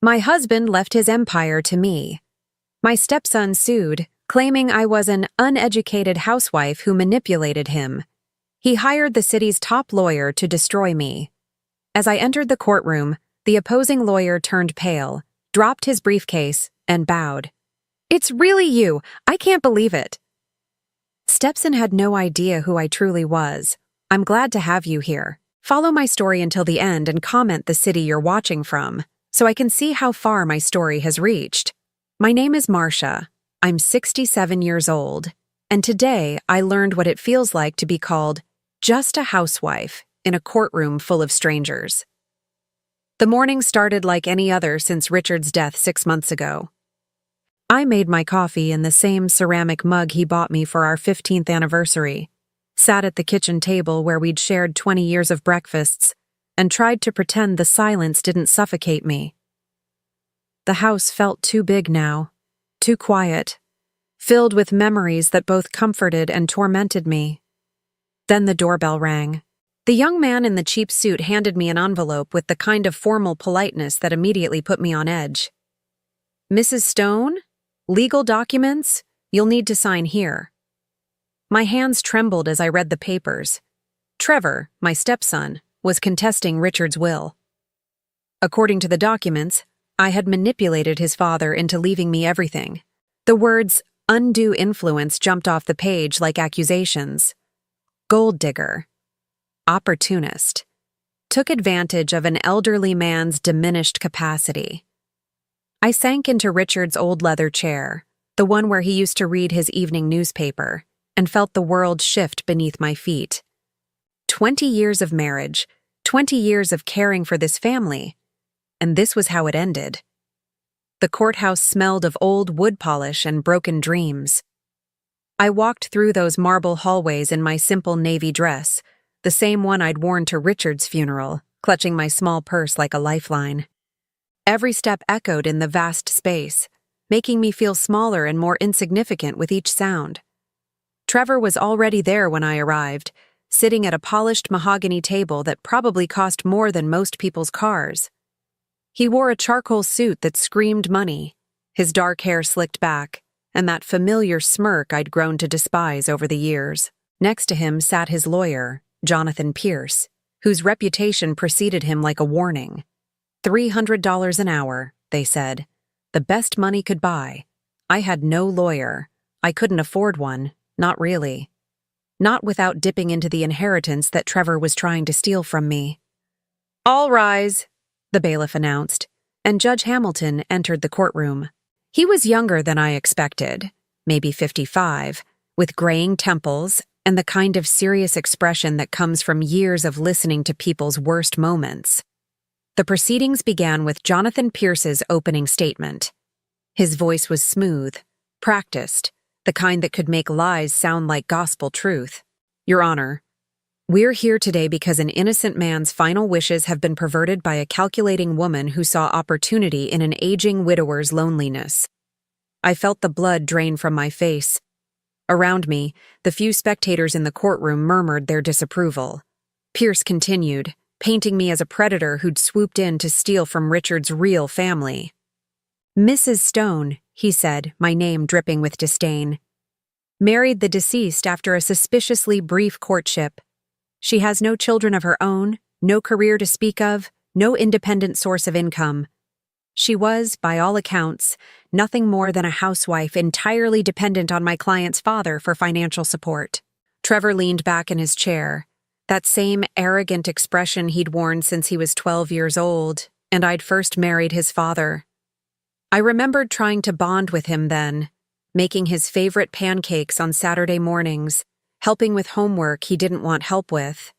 My husband left his empire to me. My stepson sued, claiming I was an uneducated housewife who manipulated him. He hired the city's top lawyer to destroy me. As I entered the courtroom, the opposing lawyer turned pale, dropped his briefcase, and bowed. "It's really you! I can't believe it!" Stepson had no idea who I truly was. "I'm glad to have you here. Follow my story until the end and comment the city you're watching from, so I can see how far my story has reached. My name is Marcia. I'm 67 years old, and today I learned what it feels like to be called just a housewife in a courtroom full of strangers." The morning started like any other since Richard's death 6 months ago. I made my coffee in the same ceramic mug he bought me for our 15th anniversary, sat at the kitchen table where we'd shared 20 years of breakfasts, and tried to pretend the silence didn't suffocate me. The house felt too big now, too quiet, filled with memories that both comforted and tormented me. Then the doorbell rang. The young man in the cheap suit handed me an envelope with the kind of formal politeness that immediately put me on edge. "Mrs. Stone? Legal documents? You'll need to sign here." My hands trembled as I read the papers. Trevor, my stepson, was contesting Richard's will. According to the documents, I had manipulated his father into leaving me everything. The words undue influence jumped off the page like accusations. Gold digger. Opportunist. Took advantage of an elderly man's diminished capacity. I sank into Richard's old leather chair, the one where he used to read his evening newspaper, and felt the world shift beneath my feet. 20 years of marriage, 20 years of caring for this family, and this was how it ended. The courthouse smelled of old wood polish and broken dreams. I walked through those marble hallways in my simple navy dress, the same one I'd worn to Richard's funeral, clutching my small purse like a lifeline. Every step echoed in the vast space, making me feel smaller and more insignificant with each sound. Trevor was already there when I arrived, sitting at a polished mahogany table that probably cost more than most people's cars. He wore a charcoal suit that screamed money, his dark hair slicked back, and that familiar smirk I'd grown to despise over the years. Next to him sat his lawyer, Jonathan Pierce, whose reputation preceded him like a warning. $300 an hour, they said. The best money could buy. I had no lawyer. I couldn't afford one, not really. Not without dipping into the inheritance that Trevor was trying to steal from me. "All rise," the bailiff announced, and Judge Hamilton entered the courtroom. He was younger than I expected, maybe 55, with graying temples and the kind of serious expression that comes from years of listening to people's worst moments. The proceedings began with Jonathan Pierce's opening statement. His voice was smooth, practiced, the kind that could make lies sound like gospel truth. "Your Honor, we're here today because an innocent man's final wishes have been perverted by a calculating woman who saw opportunity in an aging widower's loneliness." I felt the blood drain from my face. Around me, the few spectators in the courtroom murmured their disapproval. Pierce continued, painting me as a predator who'd swooped in to steal from Richard's real family. "Mrs. Stone," he said, my name dripping with disdain, "married the deceased after a suspiciously brief courtship. She has no children of her own, no career to speak of, no independent source of income. She was, by all accounts, nothing more than a housewife entirely dependent on my client's father for financial support." Trevor leaned back in his chair, that same arrogant expression he'd worn since he was 12 years old, and I'd first married his father. I remembered trying to bond with him then, making his favorite pancakes on Saturday mornings, helping with homework he didn't want help with,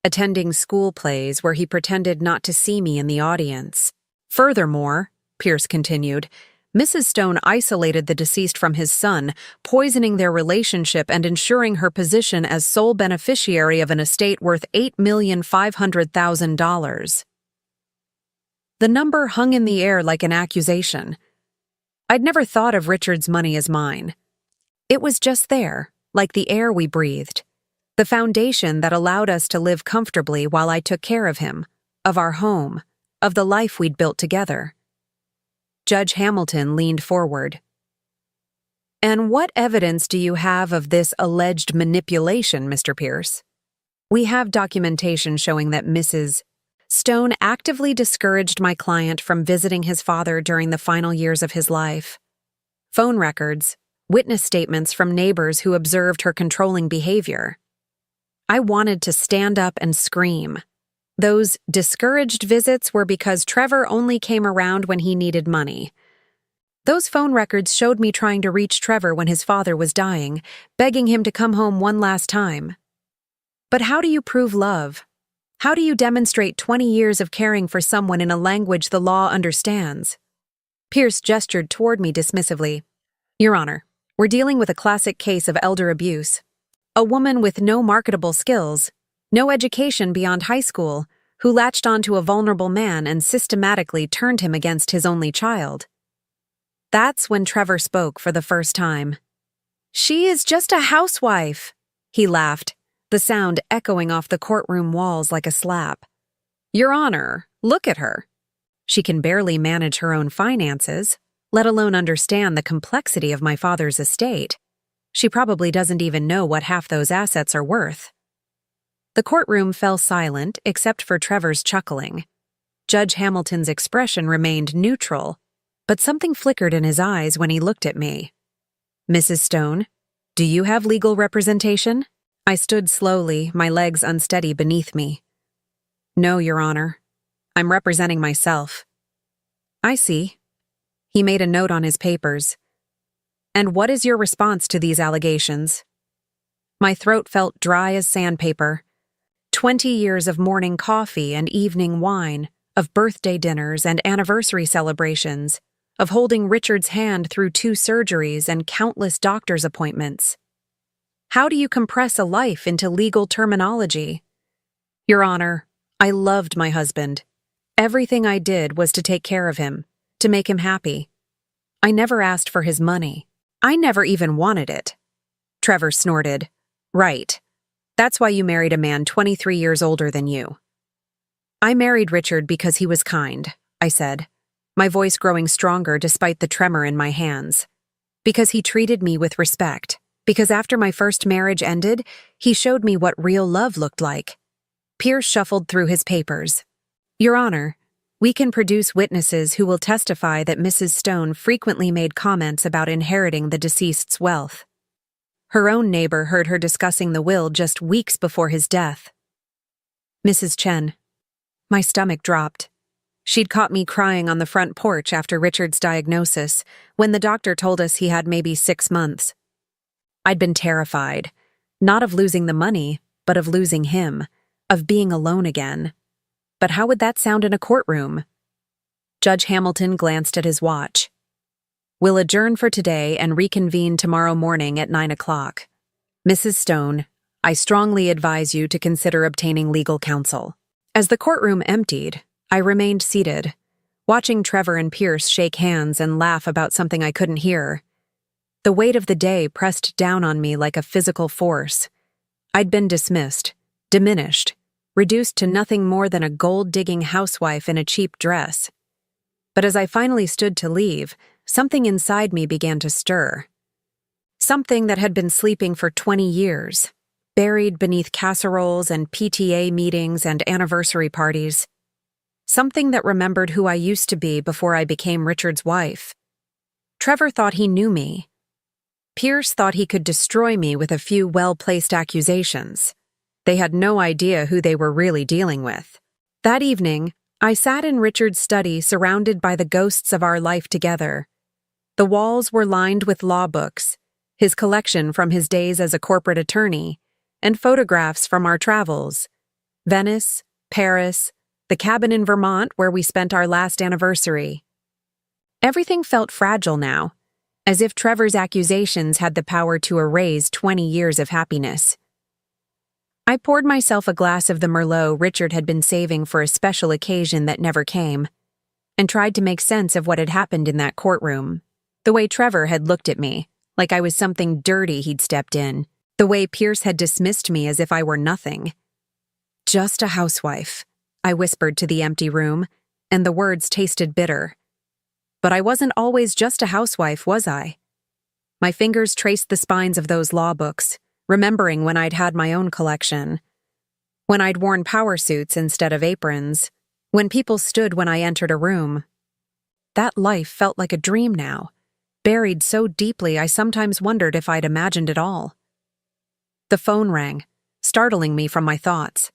attending school plays where he pretended not to see me in the audience. "Furthermore," Pierce continued, "Mrs. Stone isolated the deceased from his son, poisoning their relationship and ensuring her position as sole beneficiary of an estate worth $8,500,000. The number hung in the air like an accusation. I'd never thought of Richard's money as mine. It was just there, like the air we breathed, the foundation that allowed us to live comfortably while I took care of him, of our home, of the life we'd built together. Judge Hamilton leaned forward. "And what evidence do you have of this alleged manipulation, Mr. Pierce?" "We have documentation showing that Mrs. Stone actively discouraged my client from visiting his father during the final years of his life. Phone records, witness statements from neighbors who observed her controlling behavior." I wanted to stand up and scream. Those discouraged visits were because Trevor only came around when he needed money. Those phone records showed me trying to reach Trevor when his father was dying, begging him to come home one last time. But how do you prove love? How do you demonstrate 20 years of caring for someone in a language the law understands? Pierce gestured toward me dismissively. "Your Honor, we're dealing with a classic case of elder abuse. A woman with no marketable skills, no education beyond high school, who latched onto a vulnerable man and systematically turned him against his only child." That's when Trevor spoke for the first time. "She is just a housewife," he laughed, the sound echoing off the courtroom walls like a slap. "Your Honor, look at her. She can barely manage her own finances, let alone understand the complexity of my father's estate. She probably doesn't even know what half those assets are worth." The courtroom fell silent except for Trevor's chuckling. Judge Hamilton's expression remained neutral, but something flickered in his eyes when he looked at me. "Mrs. Stone, do you have legal representation?" I stood slowly, my legs unsteady beneath me. "No, Your Honor. I'm representing myself." "I see." He made a note on his papers. "And what is your response to these allegations?" My throat felt dry as sandpaper. 20 years of morning coffee and evening wine, of birthday dinners and anniversary celebrations, of holding Richard's hand through 2 surgeries and countless doctor's appointments. How do you compress a life into legal terminology? Your Honor, I loved my husband. Everything I did was to take care of him, to make him happy. I never asked for his money. I never even wanted it. Trevor snorted. Right. That's why you married a man 23 years older than you. I married Richard because he was kind, I said, my voice growing stronger despite the tremor in my hands. Because he treated me with respect. Because after my first marriage ended, he showed me what real love looked like. Pierce shuffled through his papers. Your Honor, we can produce witnesses who will testify that Mrs. Stone frequently made comments about inheriting the deceased's wealth. Her own neighbor heard her discussing the will just weeks before his death. Mrs. Chen. My stomach dropped. She'd caught me crying on the front porch after Richard's diagnosis, when the doctor told us he had maybe 6 months. I'd been terrified, not of losing the money, but of losing him, of being alone again. But how would that sound in a courtroom? Judge Hamilton glanced at his watch. We'll adjourn for today and reconvene tomorrow morning at 9 o'clock. Mrs. Stone, I strongly advise you to consider obtaining legal counsel. As the courtroom emptied, I remained seated, watching Trevor and Pierce shake hands and laugh about something I couldn't hear. The weight of the day pressed down on me like a physical force. I'd been dismissed, diminished, reduced to nothing more than a gold-digging housewife in a cheap dress. But as I finally stood to leave, something inside me began to stir. Something that had been sleeping for 20 years, buried beneath casseroles and PTA meetings and anniversary parties. Something that remembered who I used to be before I became Richard's wife. Trevor thought he knew me. Pierce thought he could destroy me with a few well-placed accusations. They had no idea who they were really dealing with. That evening, I sat in Richard's study surrounded by the ghosts of our life together. The walls were lined with law books, his collection from his days as a corporate attorney, and photographs from our travels. Venice, Paris, the cabin in Vermont where we spent our last anniversary. Everything felt fragile now, as if Trevor's accusations had the power to erase 20 years of happiness. I poured myself a glass of the Merlot Richard had been saving for a special occasion that never came, and tried to make sense of what had happened in that courtroom. The way Trevor had looked at me, like I was something dirty he'd stepped in. The way Pierce had dismissed me as if I were nothing. Just a housewife, I whispered to the empty room, and the words tasted bitter. But I wasn't always just a housewife, was I? My fingers traced the spines of those law books, remembering when I'd had my own collection. When I'd worn power suits instead of aprons. When people stood when I entered a room. That life felt like a dream now, buried so deeply I sometimes wondered if I'd imagined it all. The phone rang, startling me from my thoughts.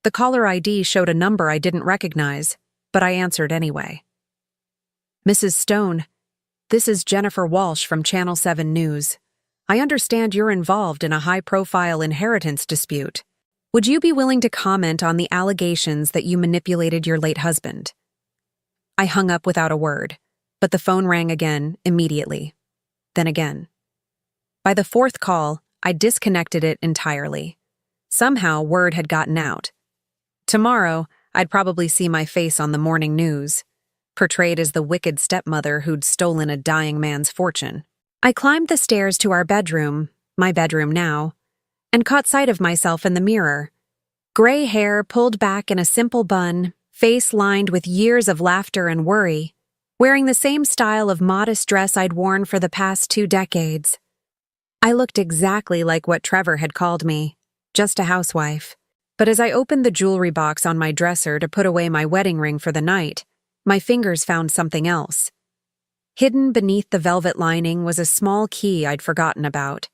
The caller ID showed a number I didn't recognize, but I answered anyway. Mrs. Stone, this is Jennifer Walsh from Channel 7 News. I understand you're involved in a high-profile inheritance dispute. Would you be willing to comment on the allegations that you manipulated your late husband? I hung up without a word, but the phone rang again immediately. Then again. By the fourth call, I disconnected it entirely. Somehow, word had gotten out. Tomorrow, I'd probably see my face on the morning news, portrayed as the wicked stepmother who'd stolen a dying man's fortune. I climbed the stairs to our bedroom, my bedroom now, and caught sight of myself in the mirror. Gray hair pulled back in a simple bun, face lined with years of laughter and worry, wearing the same style of modest dress I'd worn for the past 2 decades. I looked exactly like what Trevor had called me, just a housewife. But as I opened the jewelry box on my dresser to put away my wedding ring for the night, my fingers found something else. Hidden beneath the velvet lining was a small key I'd forgotten about.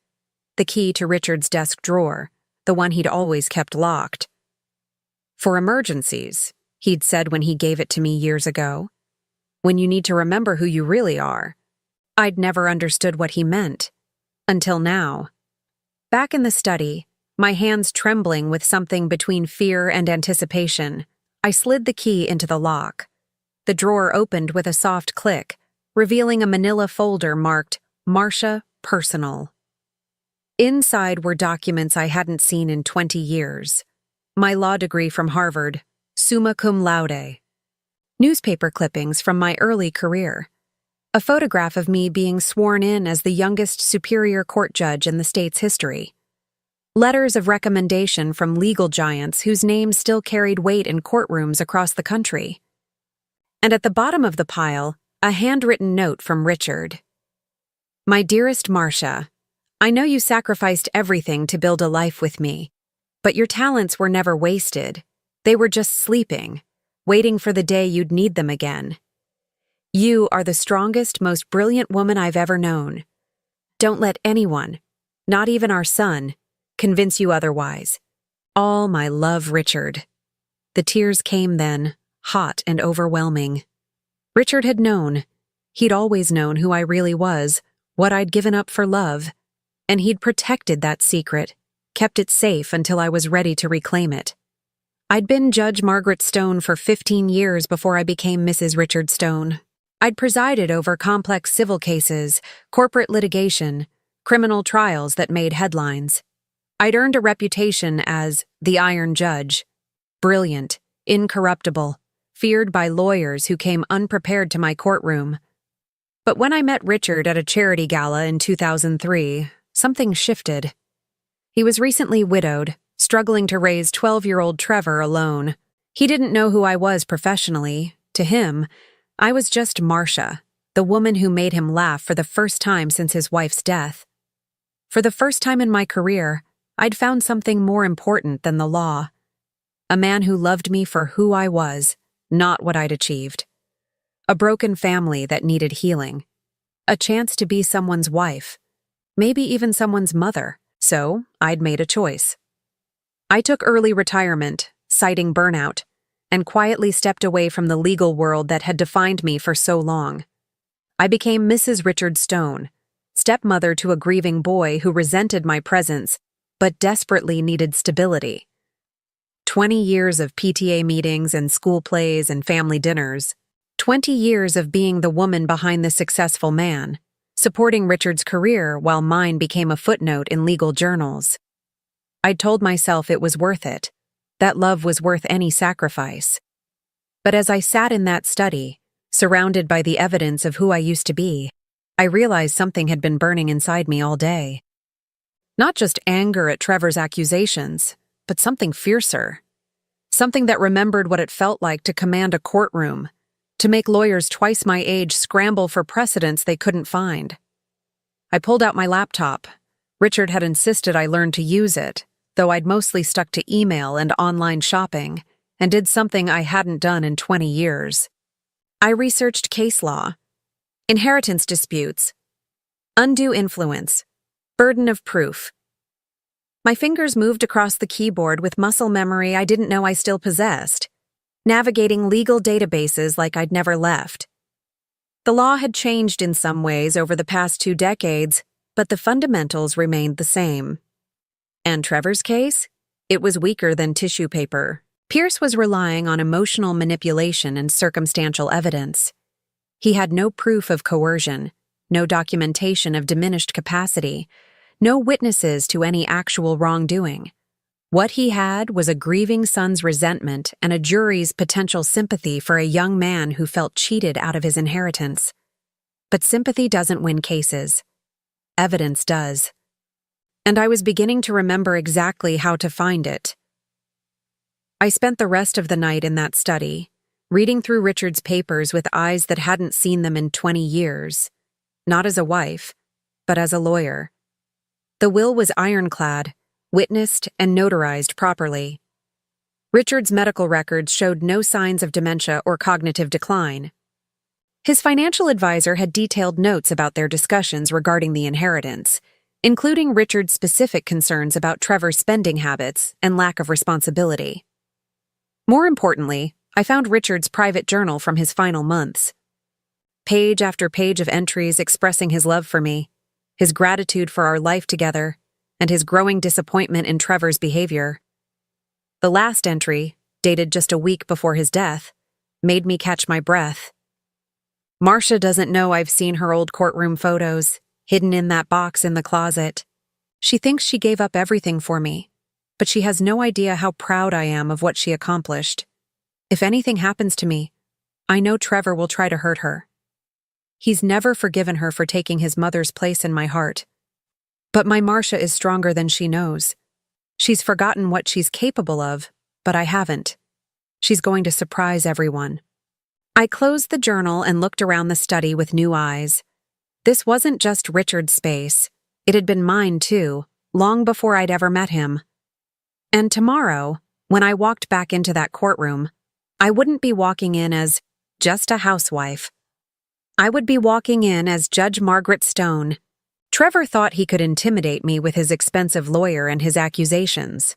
The key to Richard's desk drawer, the one he'd always kept locked. For emergencies, he'd said when he gave it to me years ago. When you need to remember who you really are. I'd never understood what he meant. Until now. Back in the study, my hands trembling with something between fear and anticipation, I slid the key into the lock. The drawer opened with a soft click, revealing a manila folder marked Marcia Personal. Inside were documents I hadn't seen in 20 years. My law degree from Harvard, summa cum laude. Newspaper clippings from my early career. A photograph of me being sworn in as the youngest Superior Court judge in the state's history. Letters of recommendation from legal giants whose names still carried weight in courtrooms across the country. And at the bottom of the pile, a handwritten note from Richard. My dearest Marcia, I know you sacrificed everything to build a life with me, but your talents were never wasted. They were just sleeping, waiting for the day you'd need them again. You are the strongest, most brilliant woman I've ever known. Don't let anyone, not even our son, convince you otherwise. All my love, Richard. The tears came then, hot and overwhelming. Richard had known. He'd always known who I really was, what I'd given up for love, and he'd protected that secret, kept it safe until I was ready to reclaim it. I'd been Judge Margaret Stone for 15 years before I became Mrs. Richard Stone. I'd presided over complex civil cases, corporate litigation, criminal trials that made headlines. I'd earned a reputation as the Iron Judge, brilliant, incorruptible, feared by lawyers who came unprepared to my courtroom. But when I met Richard at a charity gala in 2003, something shifted. He was recently widowed, struggling to raise 12-year-old Trevor alone. He didn't know who I was professionally. To him, I was just Marcia, the woman who made him laugh for the first time since his wife's death. For the first time in my career, I'd found something more important than the law. A man who loved me for who I was, not what I'd achieved. A broken family that needed healing. A chance to be someone's wife. Maybe even someone's mother. So, I'd made a choice. I took early retirement, citing burnout, and quietly stepped away from the legal world that had defined me for so long. I became Mrs. Richard Stone, stepmother to a grieving boy who resented my presence, but desperately needed stability. 20 years of PTA meetings and school plays and family dinners. 20 years of being the woman behind the successful man, supporting Richard's career while mine became a footnote in legal journals. I'd told myself it was worth it, that love was worth any sacrifice. But as I sat in that study, surrounded by the evidence of who I used to be, I realized something had been burning inside me all day. Not just anger at Trevor's accusations, but something fiercer. Something that remembered what it felt like to command a courtroom, to make lawyers twice my age scramble for precedents they couldn't find. I pulled out my laptop. Richard had insisted I learn to use it, though I'd mostly stuck to email and online shopping, and did something I hadn't done in 20 years. I researched case law, inheritance disputes, undue influence, burden of proof. My fingers moved across the keyboard with muscle memory I didn't know I still possessed, navigating legal databases like I'd never left. The law had changed in some ways over the past 2 decades, but the fundamentals remained the same. And Trevor's case? It was weaker than tissue paper. Pierce was relying on emotional manipulation and circumstantial evidence. He had no proof of coercion, no documentation of diminished capacity, no witnesses to any actual wrongdoing. What he had was a grieving son's resentment and a jury's potential sympathy for a young man who felt cheated out of his inheritance. But sympathy doesn't win cases. Evidence does. And I was beginning to remember exactly how to find it. I spent the rest of the night in that study, reading through Richard's papers with eyes that hadn't seen them in 20 years, not as a wife, but as a lawyer. The will was ironclad, witnessed and notarized properly. Richard's medical records showed no signs of dementia or cognitive decline. His financial advisor had detailed notes about their discussions regarding the inheritance, including Richard's specific concerns about Trevor's spending habits and lack of responsibility. More importantly, I found Richard's private journal from his final months. Page after page of entries expressing his love for me, his gratitude for our life together, and his growing disappointment in Trevor's behavior. The last entry, dated just a week before his death, made me catch my breath. Marcia doesn't know I've seen her old courtroom photos, hidden in that box in the closet. She thinks she gave up everything for me, but she has no idea how proud I am of what she accomplished. If anything happens to me, I know Trevor will try to hurt her. He's never forgiven her for taking his mother's place in my heart. But my Marcia is stronger than she knows. She's forgotten what she's capable of, but I haven't. She's going to surprise everyone. I closed the journal and looked around the study with new eyes. This wasn't just Richard's space. It had been mine too, long before I'd ever met him. And tomorrow, when I walked back into that courtroom, I wouldn't be walking in as just a housewife. I would be walking in as Judge Margaret Stone. Trevor thought he could intimidate me with his expensive lawyer and his accusations.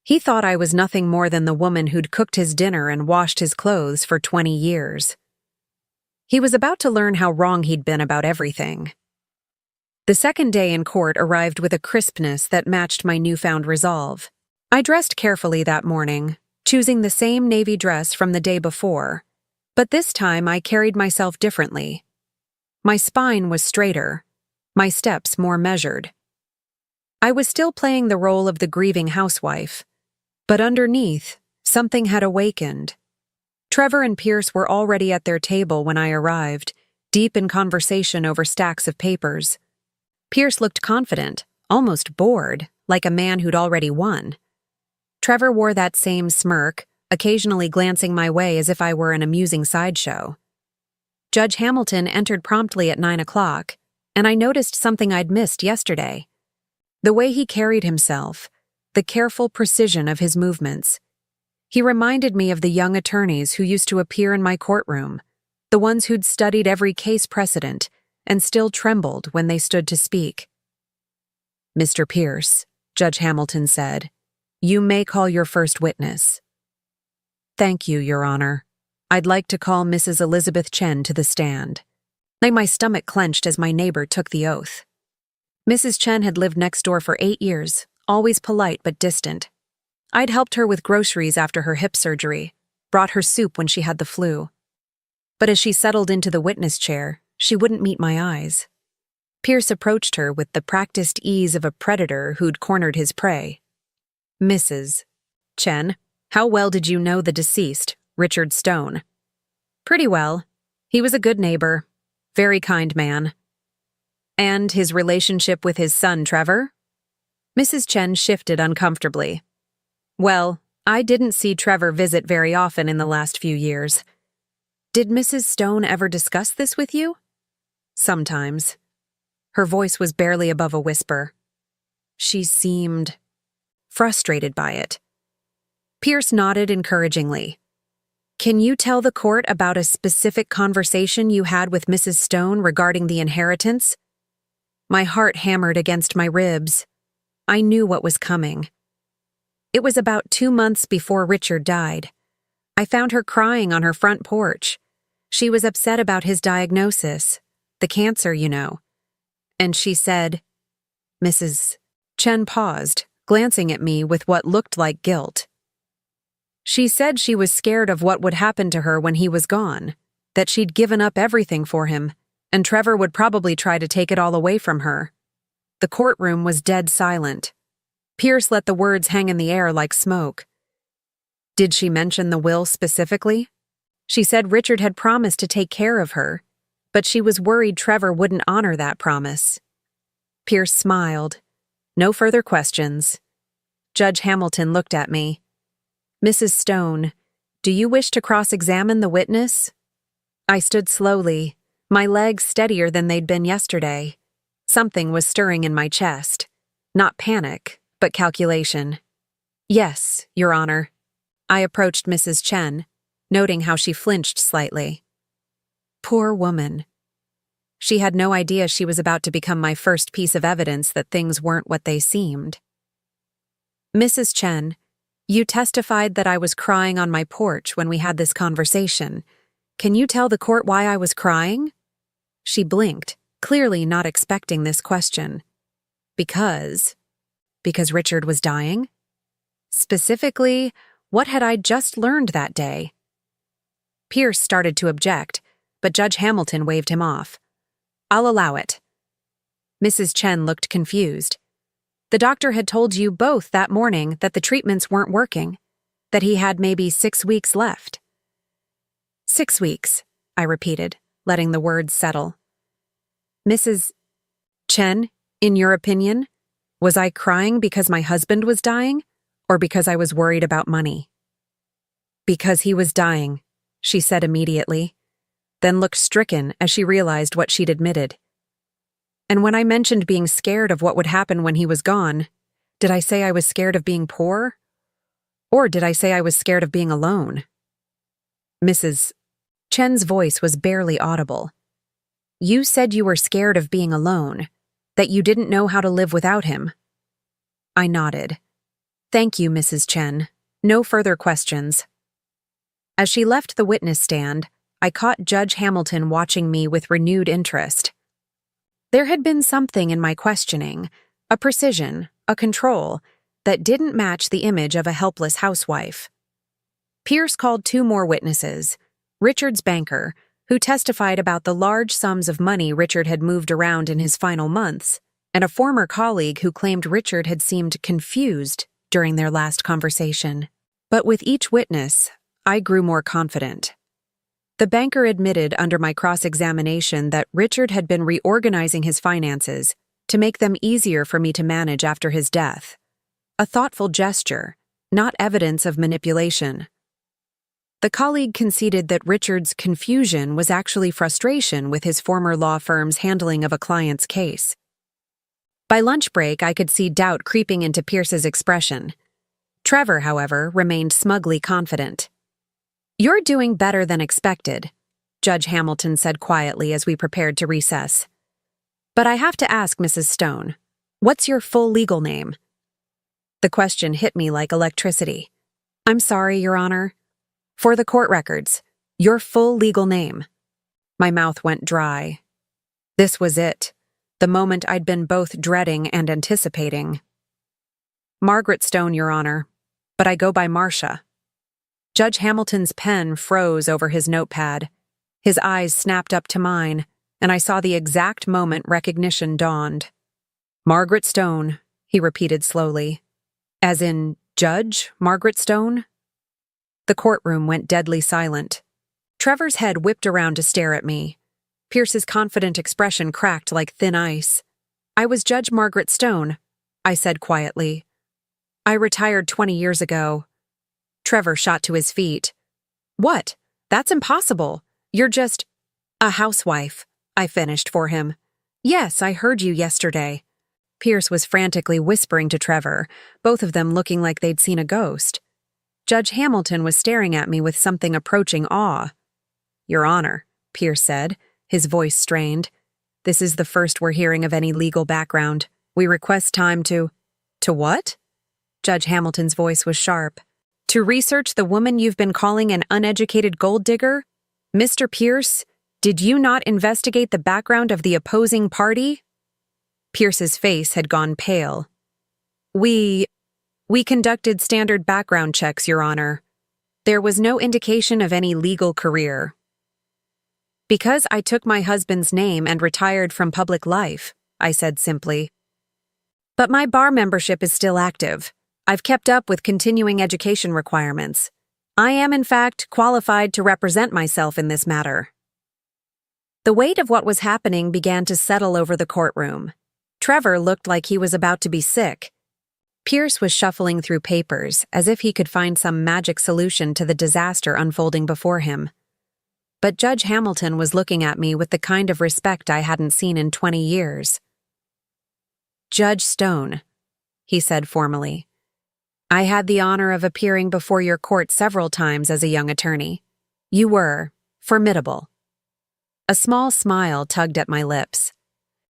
He thought I was nothing more than the woman who'd cooked his dinner and washed his clothes for 20 years. He was about to learn how wrong he'd been about everything. The second day in court arrived with a crispness that matched my newfound resolve. I dressed carefully that morning, choosing the same navy dress from the day before, but this time I carried myself differently. My spine was straighter, my steps more measured. I was still playing the role of the grieving housewife, but underneath, something had awakened. Trevor and Pierce were already at their table when I arrived, deep in conversation over stacks of papers. Pierce looked confident, almost bored, like a man who'd already won. Trevor wore that same smirk, occasionally glancing my way as if I were an amusing sideshow. Judge Hamilton entered promptly at 9 o'clock, and I noticed something I'd missed yesterday. The way he carried himself, the careful precision of his movements. He reminded me of the young attorneys who used to appear in my courtroom, the ones who'd studied every case precedent and still trembled when they stood to speak. "Mr. Pierce," Judge Hamilton said, "you may call your first witness." "Thank you, Your Honor. I'd like to call Mrs. Elizabeth Chen to the stand." My stomach clenched as my neighbor took the oath. Mrs. Chen had lived next door for 8 years, always polite but distant. I'd helped her with groceries after her hip surgery, brought her soup when she had the flu. But as she settled into the witness chair, she wouldn't meet my eyes. Pierce approached her with the practiced ease of a predator who'd cornered his prey. "Mrs. Chen, how well did you know the deceased, Richard Stone?" "Pretty well. He was a good neighbor. Very kind man." "And his relationship with his son, Trevor?" Mrs. Chen shifted uncomfortably. "Well, I didn't see Trevor visit very often in the last few years." Did Mrs. Stone ever discuss this with you? Sometimes. Her voice was barely above a whisper. She seemed frustrated by it. Pierce nodded encouragingly. Can you tell the court about a specific conversation you had with Mrs. Stone regarding the inheritance? My heart hammered against my ribs. I knew what was coming. It was about 2 months before Richard died. I found her crying on her front porch. She was upset about his diagnosis, the cancer, you know. And she said, Mrs. Chen paused, glancing at me with what looked like guilt. She said she was scared of what would happen to her when he was gone, that she'd given up everything for him, and Trevor would probably try to take it all away from her. The courtroom was dead silent. Pierce let the words hang in the air like smoke. Did she mention the will specifically? She said Richard had promised to take care of her, but she was worried Trevor wouldn't honor that promise. Pierce smiled. No further questions. Judge Hamilton looked at me. Mrs. Stone, do you wish to cross-examine the witness? I stood slowly, my legs steadier than they'd been yesterday. Something was stirring in my chest. Not panic, but calculation. Yes, Your Honor. I approached Mrs. Chen, noting how she flinched slightly. Poor woman. She had no idea she was about to become my first piece of evidence that things weren't what they seemed. Mrs. Chen, you testified that I was crying on my porch when we had this conversation. Can you tell the court why I was crying? She blinked, clearly not expecting this question. Because Richard was dying? Specifically, what had I just learned that day? Pierce started to object, but Judge Hamilton waved him off. I'll allow it. Mrs. Chen looked confused. The doctor had told you both that morning that the treatments weren't working, that he had maybe 6 weeks left. 6 weeks, I repeated, letting the words settle. Mrs. Chen, in your opinion, was I crying because my husband was dying, or because I was worried about money? Because he was dying, she said immediately, then looked stricken as she realized what she'd admitted. And when I mentioned being scared of what would happen when he was gone, did I say I was scared of being poor? Or did I say I was scared of being alone? Mrs. Chen's voice was barely audible. You said you were scared of being alone, that you didn't know how to live without him. I nodded. Thank you, Mrs. Chen. No further questions. As she left the witness stand, I caught Judge Hamilton watching me with renewed interest. There had been something in my questioning, a precision, a control, that didn't match the image of a helpless housewife. Pierce called 2 more witnesses, Richard's banker, who testified about the large sums of money Richard had moved around in his final months, and a former colleague who claimed Richard had seemed confused during their last conversation. But with each witness, I grew more confident. The banker admitted under my cross-examination that Richard had been reorganizing his finances to make them easier for me to manage after his death. A thoughtful gesture, not evidence of manipulation. The colleague conceded that Richard's confusion was actually frustration with his former law firm's handling of a client's case. By lunch break, I could see doubt creeping into Pierce's expression. Trevor, however, remained smugly confident. You're doing better than expected, Judge Hamilton said quietly as we prepared to recess. But I have to ask, Mrs. Stone, what's your full legal name? The question hit me like electricity. I'm sorry, Your Honor. For the court records, your full legal name. My mouth went dry. This was it, the moment I'd been both dreading and anticipating. Margaret Stone, Your Honor, but I go by Marcia. Judge Hamilton's pen froze over his notepad. His eyes snapped up to mine, and I saw the exact moment recognition dawned. Margaret Stone, he repeated slowly. As in, Judge Margaret Stone? The courtroom went deadly silent. Trevor's head whipped around to stare at me. Pierce's confident expression cracked like thin ice. I was Judge Margaret Stone, I said quietly. I retired 20 years ago. Trevor shot to his feet. What? That's impossible. You're just a housewife, I finished for him. Yes, I heard you yesterday. Pierce was frantically whispering to Trevor, both of them looking like they'd seen a ghost. Judge Hamilton was staring at me with something approaching awe. Your Honor, Pierce said, his voice strained. This is the first we're hearing of any legal background. We request time to— To what? Judge Hamilton's voice was sharp. To research the woman you've been calling an uneducated gold digger? Mr. Pierce, did you not investigate the background of the opposing party? Pierce's face had gone pale. We conducted standard background checks, Your Honor. There was no indication of any legal career. Because I took my husband's name and retired from public life, I said simply. But my bar membership is still active. I've kept up with continuing education requirements. I am, in fact, qualified to represent myself in this matter. The weight of what was happening began to settle over the courtroom. Trevor looked like he was about to be sick. Pierce was shuffling through papers as if he could find some magic solution to the disaster unfolding before him. But Judge Hamilton was looking at me with the kind of respect I hadn't seen in 20 years. Judge Stone, he said formally. I had the honor of appearing before your court several times as a young attorney. You were formidable. A small smile tugged at my lips.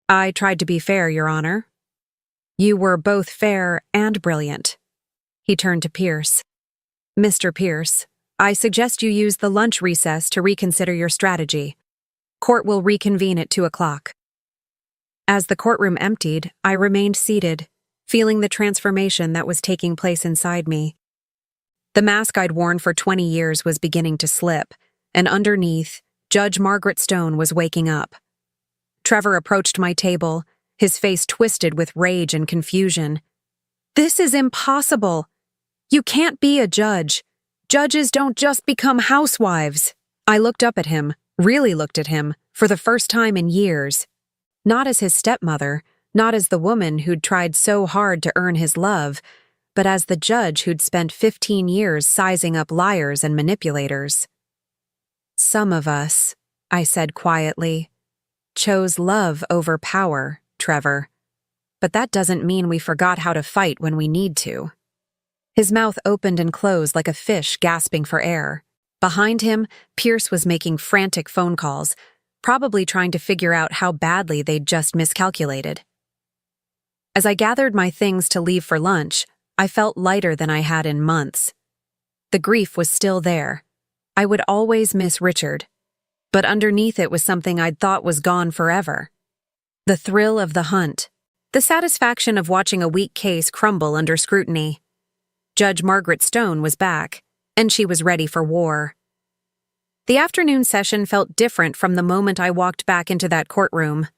I tried to be fair, Your Honor. You were both fair and brilliant. He turned to Pierce. Mr. Pierce, I suggest you use the lunch recess to reconsider your strategy. Court will reconvene at 2 o'clock. As the courtroom emptied, I remained seated, feeling the transformation that was taking place inside me. The mask I'd worn for 20 years was beginning to slip, and underneath, Judge Margaret Stone was waking up. Trevor approached my table, his face twisted with rage and confusion. This is impossible. You can't be a judge. Judges don't just become housewives. I looked up at him, really looked at him, for the first time in years. Not as his stepmother, not as the woman who'd tried so hard to earn his love, but as the judge who'd spent 15 years sizing up liars and manipulators. Some of us, I said quietly, chose love over power, Trevor. But that doesn't mean we forgot how to fight when we need to. His mouth opened and closed like a fish gasping for air. Behind him, Pierce was making frantic phone calls, probably trying to figure out how badly they'd just miscalculated. As I gathered my things to leave for lunch, I felt lighter than I had in months. The grief was still there. I would always miss Richard. But underneath it was something I'd thought was gone forever. The thrill of the hunt. The satisfaction of watching a weak case crumble under scrutiny. Judge Margaret Stone was back, and she was ready for war. The afternoon session felt different from the moment I walked back into that courtroom.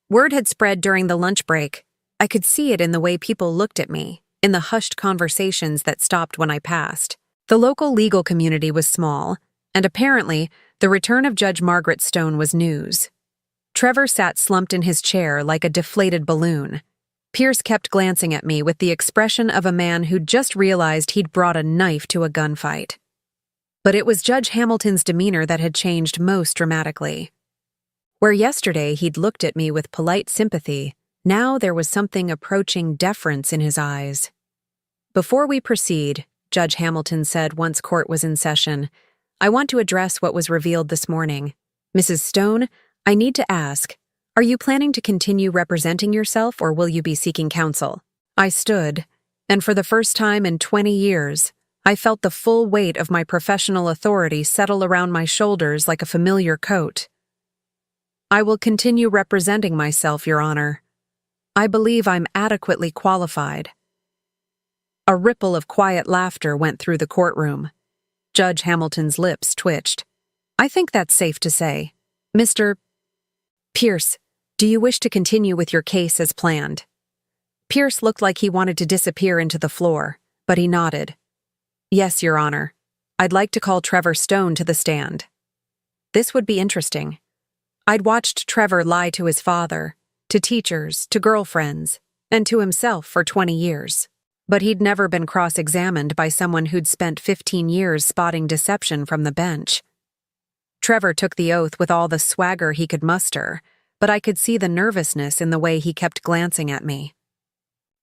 Word had spread during the lunch break. I could see it in the way people looked at me, in the hushed conversations that stopped when I passed. The local legal community was small, and apparently, the return of Judge Margaret Stone was news. Trevor sat slumped in his chair like a deflated balloon. Pierce kept glancing at me with the expression of a man who'd just realized he'd brought a knife to a gunfight. But it was Judge Hamilton's demeanor that had changed most dramatically. Where yesterday he'd looked at me with polite sympathy, now there was something approaching deference in his eyes. Before we proceed, Judge Hamilton said once court was in session, I want to address what was revealed this morning. Mrs. Stone, I need to ask, are you planning to continue representing yourself or will you be seeking counsel? I stood, and for the first time in 20 years, I felt the full weight of my professional authority settle around my shoulders like a familiar coat. I will continue representing myself, Your Honor. I believe I'm adequately qualified. A ripple of quiet laughter went through the courtroom. Judge Hamilton's lips twitched. I think that's safe to say. Mr. Pierce, do you wish to continue with your case as planned? Pierce looked like he wanted to disappear into the floor, but he nodded. Yes, Your Honor. I'd like to call Trevor Stone to the stand. This would be interesting. I'd watched Trevor lie to his father, to teachers, to girlfriends, and to himself for 20 years. But he'd never been cross-examined by someone who'd spent 15 years spotting deception from the bench. Trevor took the oath with all the swagger he could muster, but I could see the nervousness in the way he kept glancing at me.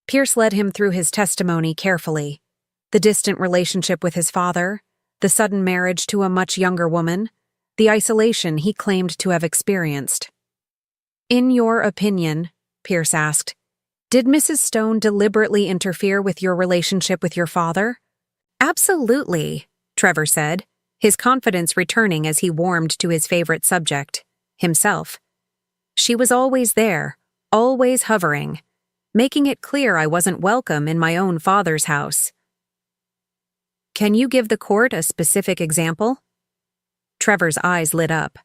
Pierce led him through his testimony carefully. The distant relationship with his father, the sudden marriage to a much younger woman, the isolation he claimed to have experienced. "In your opinion," Pierce asked, "did Mrs. Stone deliberately interfere with your relationship with your father?" "Absolutely," Trevor said, his confidence returning as he warmed to his favorite subject, himself. "She was always there, always hovering, making it clear I wasn't welcome in my own father's house." "Can you give the court a specific example?" Trevor's eyes lit up.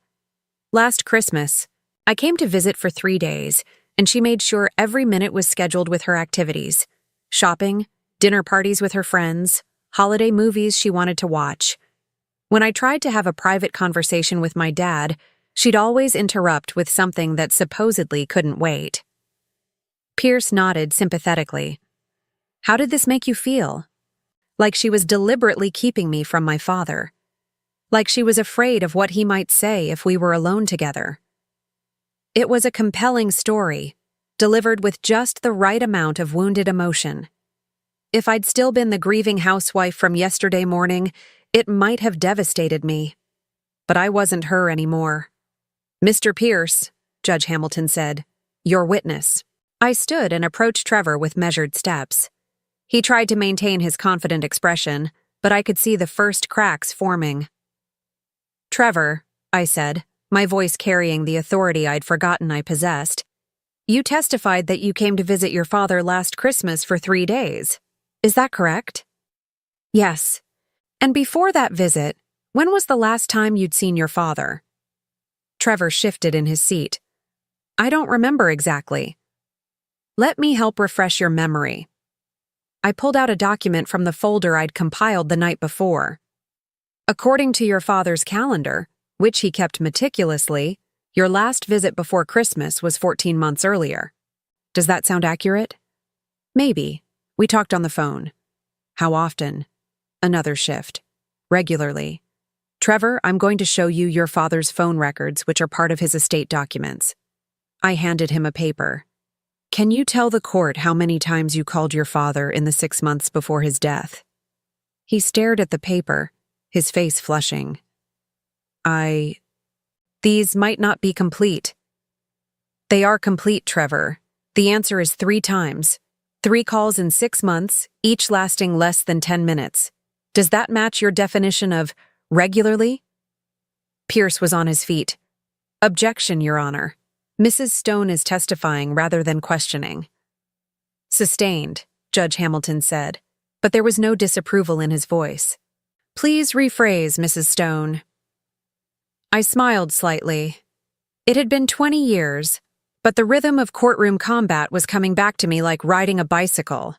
"Last Christmas, I came to visit for 3 days, and she made sure every minute was scheduled with her activities. Shopping, dinner parties with her friends, holiday movies she wanted to watch. When I tried to have a private conversation with my dad, she'd always interrupt with something that supposedly couldn't wait." Pierce nodded sympathetically. "How did this make you feel?" "Like she was deliberately keeping me from my father. Like she was afraid of what he might say if we were alone together." It was a compelling story, delivered with just the right amount of wounded emotion. If I'd still been the grieving housewife from yesterday morning, it might have devastated me. But I wasn't her anymore. "Mr. Pierce," Judge Hamilton said, "your witness." I stood and approached Trevor with measured steps. He tried to maintain his confident expression, but I could see the first cracks forming. "Trevor," I said, my voice carrying the authority I'd forgotten I possessed, "you testified that you came to visit your father last Christmas for 3 days. Is that correct?" "Yes. And before that visit, when was the last time you'd seen your father?" Trevor shifted in his seat. "I don't remember exactly." "Let me help refresh your memory." I pulled out a document from the folder I'd compiled the night before. "According to your father's calendar, which he kept meticulously, your last visit before Christmas was 14 months earlier. Does that sound accurate?" "Maybe. We talked on the phone." "How often?" Another shift. "Regularly." "Trevor, I'm going to show you your father's phone records, which are part of his estate documents." I handed him a paper. "Can you tell the court how many times you called your father in the 6 months before his death?" He stared at the paper, his face flushing. These might not be complete." "They are complete, Trevor. The answer is 3 times. 3 calls in 6 months, each lasting less than 10 minutes. Does that match your definition of regularly?" Pierce was on his feet. "Objection, Your Honor. Mrs. Stone is testifying rather than questioning." "Sustained," Judge Hamilton said, but there was no disapproval in his voice. "Please rephrase, Mrs. Stone." I smiled slightly. It had been 20 years, but the rhythm of courtroom combat was coming back to me like riding a bicycle.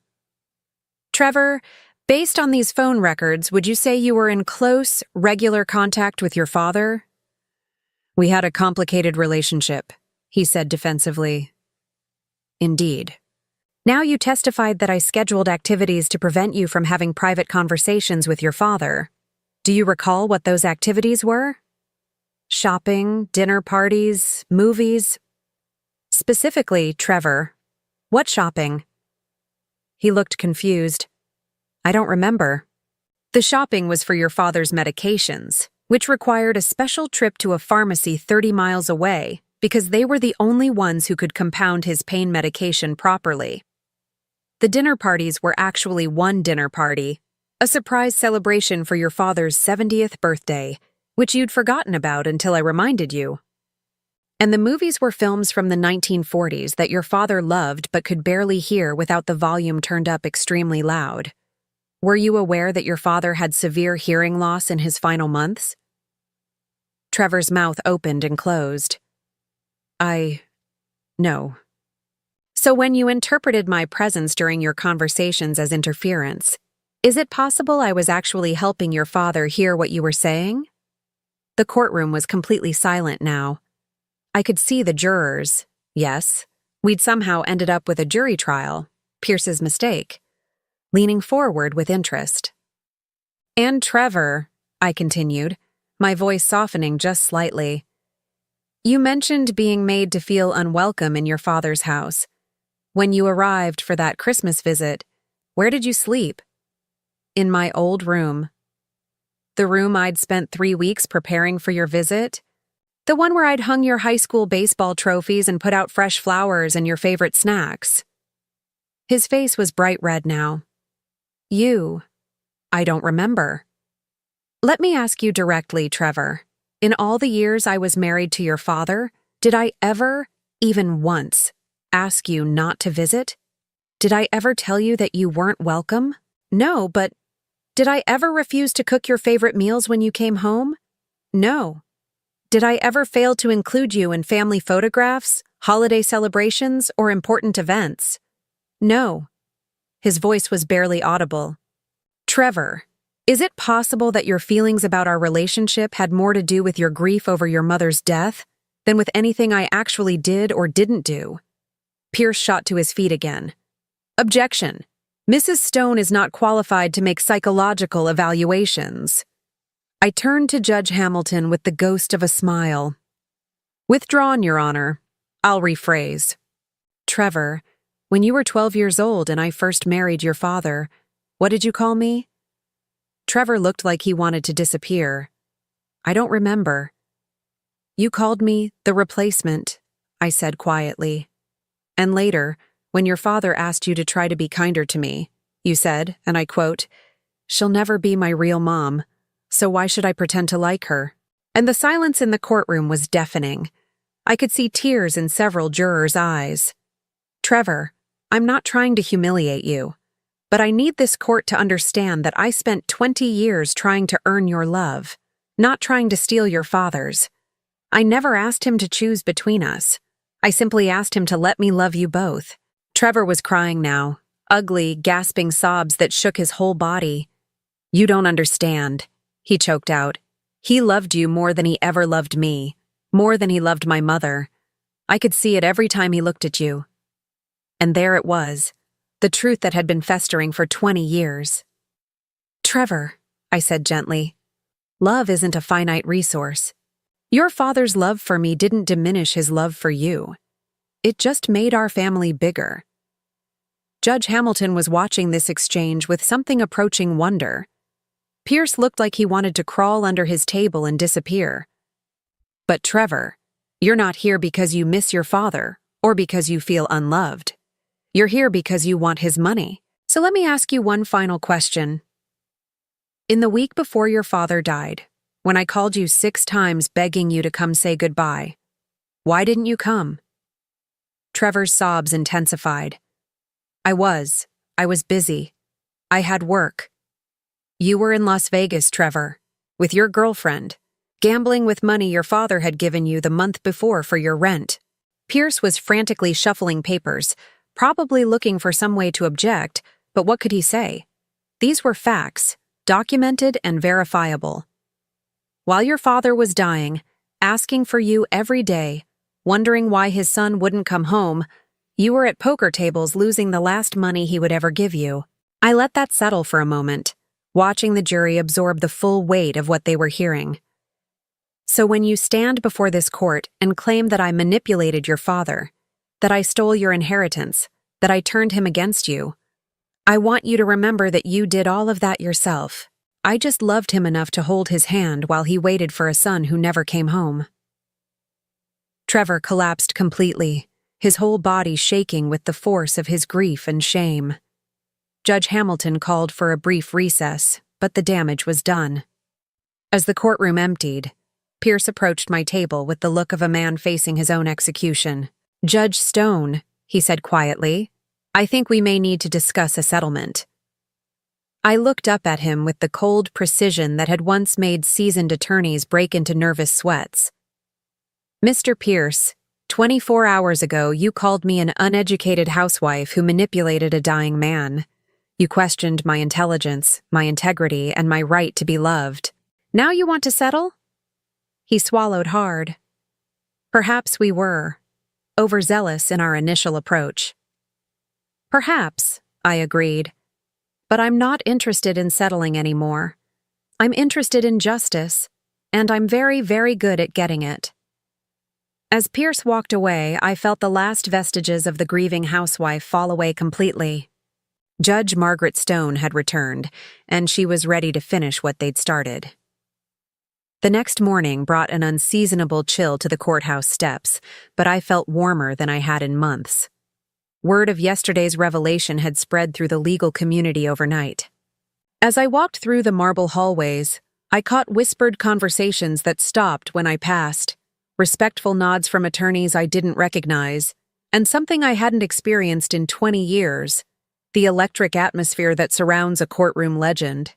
"Trevor, based on these phone records, would you say you were in close, regular contact with your father?" "We had a complicated relationship," he said defensively. "Indeed. Now you testified that I scheduled activities to prevent you from having private conversations with your father. Do you recall what those activities were?" "Shopping, dinner parties, movies." "Specifically, Trevor, what shopping?" He looked confused. "I don't remember." "The shopping was for your father's medications, which required a special trip to a pharmacy 30 miles away because they were the only ones who could compound his pain medication properly. The dinner parties were actually one dinner party, a surprise celebration for your father's 70th birthday, which you'd forgotten about until I reminded you. And the movies were films from the 1940s that your father loved but could barely hear without the volume turned up extremely loud. Were you aware that your father had severe hearing loss in his final months?" Trevor's mouth opened and closed. No. "So when you interpreted my presence during your conversations as interference, is it possible I was actually helping your father hear what you were saying?" The courtroom was completely silent now. I could see the jurors. Yes, we'd somehow ended up with a jury trial, Pierce's mistake, leaning forward with interest. "And Trevor," I continued, my voice softening just slightly. You mentioned being made to feel unwelcome in your father's house. When you arrived for that Christmas visit, where did you sleep? In my old room. The room I'd spent 3 weeks preparing for your visit? The one where I'd hung your high school baseball trophies and put out fresh flowers and your favorite snacks. His face was bright red now. I don't remember. Let me ask you directly, Trevor. In all the years I was married to your father, did I ever, even once, ask you not to visit? Did I ever tell you that you weren't welcome? No, but did I ever refuse to cook your favorite meals when you came home? No. Did I ever fail to include you in family photographs, holiday celebrations, or important events? No. His voice was barely audible. Trevor, is it possible that your feelings about our relationship had more to do with your grief over your mother's death than with anything I actually did or didn't do? Pierce shot to his feet again. Objection. Mrs. Stone is not qualified to make psychological evaluations. I turned to Judge Hamilton with the ghost of a smile. Withdrawn, Your Honor. I'll rephrase. Trevor, when you were 12 years old and I first married your father, what did you call me? Trevor looked like he wanted to disappear. I don't remember. You called me the replacement, I said quietly. And later, when your father asked you to try to be kinder to me, you said, and I quote, "She'll never be my real mom, so why should I pretend to like her?" And the silence in the courtroom was deafening. I could see tears in several jurors' eyes. Trevor, I'm not trying to humiliate you, but I need this court to understand that I spent 20 years trying to earn your love, not trying to steal your father's. I never asked him to choose between us. I simply asked him to let me love you both. Trevor was crying now, ugly, gasping sobs that shook his whole body. You don't understand, he choked out. He loved you more than he ever loved me, more than he loved my mother. I could see it every time he looked at you. And there it was, the truth that had been festering for 20 years. Trevor, I said gently, love isn't a finite resource. Your father's love for me didn't diminish his love for you. It just made our family bigger. Judge Hamilton was watching this exchange with something approaching wonder. Pierce looked like he wanted to crawl under his table and disappear. But Trevor, you're not here because you miss your father or because you feel unloved. You're here because you want his money. So let me ask you one final question. In the week before your father died, when I called you 6 times begging you to come say goodbye, why didn't you come? Trevor's sobs intensified. I was busy. I had work. You were in Las Vegas, Trevor, with your girlfriend, gambling with money your father had given you the month before for your rent. Pierce was frantically shuffling papers, probably looking for some way to object, but what could he say? These were facts, documented and verifiable. While your father was dying, asking for you every day, wondering why his son wouldn't come home, you were at poker tables losing the last money he would ever give you. I let that settle for a moment, watching the jury absorb the full weight of what they were hearing. So when you stand before this court and claim that I manipulated your father, that I stole your inheritance, that I turned him against you, I want you to remember that you did all of that yourself. I just loved him enough to hold his hand while he waited for a son who never came home. Trevor collapsed completely, his whole body shaking with the force of his grief and shame. Judge Hamilton called for a brief recess, but the damage was done. As the courtroom emptied, Pierce approached my table with the look of a man facing his own execution. Judge Stone, he said quietly, I think we may need to discuss a settlement. I looked up at him with the cold precision that had once made seasoned attorneys break into nervous sweats. Mr. Pierce, 24 hours ago you called me an uneducated housewife who manipulated a dying man. You questioned my intelligence, my integrity, and my right to be loved. Now you want to settle? He swallowed hard. Perhaps we were overzealous in our initial approach. Perhaps, I agreed. But I'm not interested in settling anymore. I'm interested in justice. and I'm very, very good at getting it." As Pierce walked away, I felt the last vestiges of the grieving housewife fall away completely. Judge Margaret Stone had returned, and she was ready to finish what they'd started. The next morning brought an unseasonable chill to the courthouse steps, but I felt warmer than I had in months. Word of yesterday's revelation had spread through the legal community overnight. As I walked through the marble hallways, I caught whispered conversations that stopped when I passed, respectful nods from attorneys I didn't recognize, and something I hadn't experienced in 20 years, the electric atmosphere that surrounds a courtroom legend.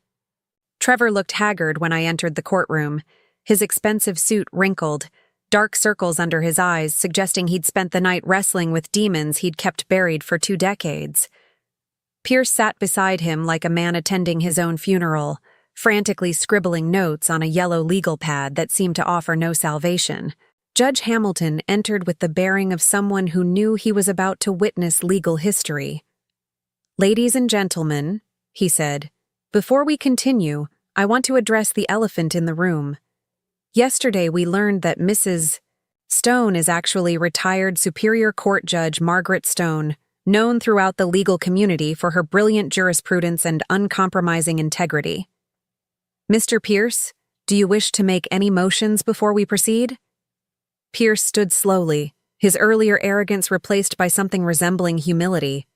Trevor looked haggard when I entered the courtroom, his expensive suit wrinkled, dark circles under his eyes suggesting he'd spent the night wrestling with demons he'd kept buried for 2 decades. Pierce sat beside him like a man attending his own funeral, frantically scribbling notes on a yellow legal pad that seemed to offer no salvation. Judge Hamilton entered with the bearing of someone who knew he was about to witness legal history. "Ladies and gentlemen," he said, "before we continue, I want to address the elephant in the room. Yesterday we learned that Mrs. Stone is actually retired Superior Court Judge Margaret Stone, known throughout the legal community for her brilliant jurisprudence and uncompromising integrity. Mr. Pierce, do you wish to make any motions before we proceed?" Pierce stood slowly, his earlier arrogance replaced by something resembling humility.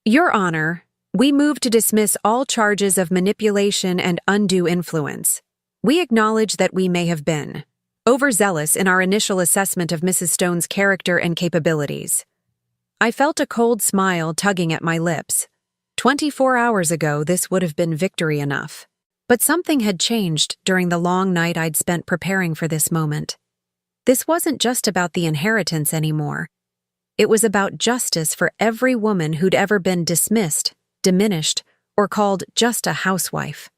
"Your Honor, we move to dismiss all charges of manipulation and undue influence. We acknowledge that we may have been overzealous in our initial assessment of Mrs. Stone's character and capabilities." I felt a cold smile tugging at my lips. 24 hours ago, this would have been victory enough. But something had changed during the long night I'd spent preparing for this moment. This wasn't just about the inheritance anymore. It was about justice for every woman who'd ever been dismissed, diminished, or called just a housewife.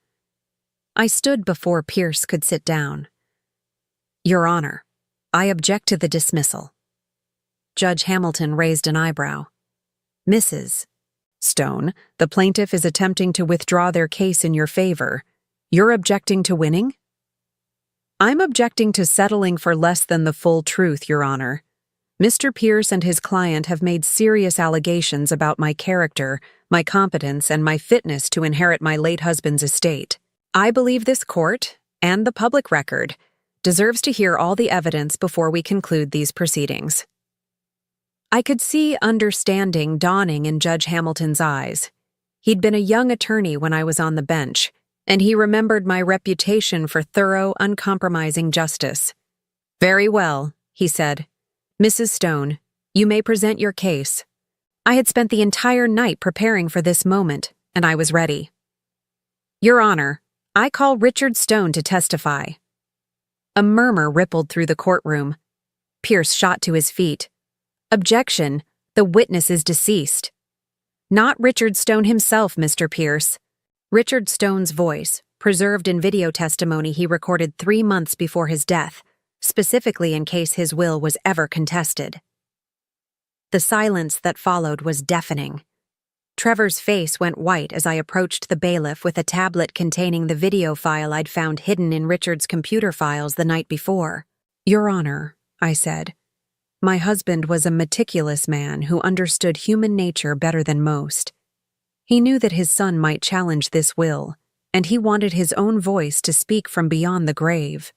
I stood before Pierce could sit down. "Your Honor, I object to the dismissal." Judge Hamilton raised an eyebrow. "Mrs. Stone, the plaintiff is attempting to withdraw their case in your favor. You're objecting to winning?" "I'm objecting to settling for less than the full truth, Your Honor. Mr. Pierce and his client have made serious allegations about my character, my competence, and my fitness to inherit my late husband's estate. I believe this court, and the public record, deserves to hear all the evidence before we conclude these proceedings." I could see understanding dawning in Judge Hamilton's eyes. He'd been a young attorney when I was on the bench, and he remembered my reputation for thorough, uncompromising justice. "Very well," he said. "Mrs. Stone, you may present your case." I had spent the entire night preparing for this moment, and I was ready. "Your Honor, I call Richard Stone to testify." A murmur rippled through the courtroom. Pierce shot to his feet. "Objection, the witness is deceased." "Not Richard Stone himself, Mr. Pierce." Richard Stone's voice, preserved in video testimony he recorded 3 months before his death, specifically in case his will was ever contested. The silence that followed was deafening. Trevor's face went white as I approached the bailiff with a tablet containing the video file I'd found hidden in Richard's computer files the night before. "Your Honor," I said, "my husband was a meticulous man who understood human nature better than most. He knew that his son might challenge this will, and he wanted his own voice to speak from beyond the grave."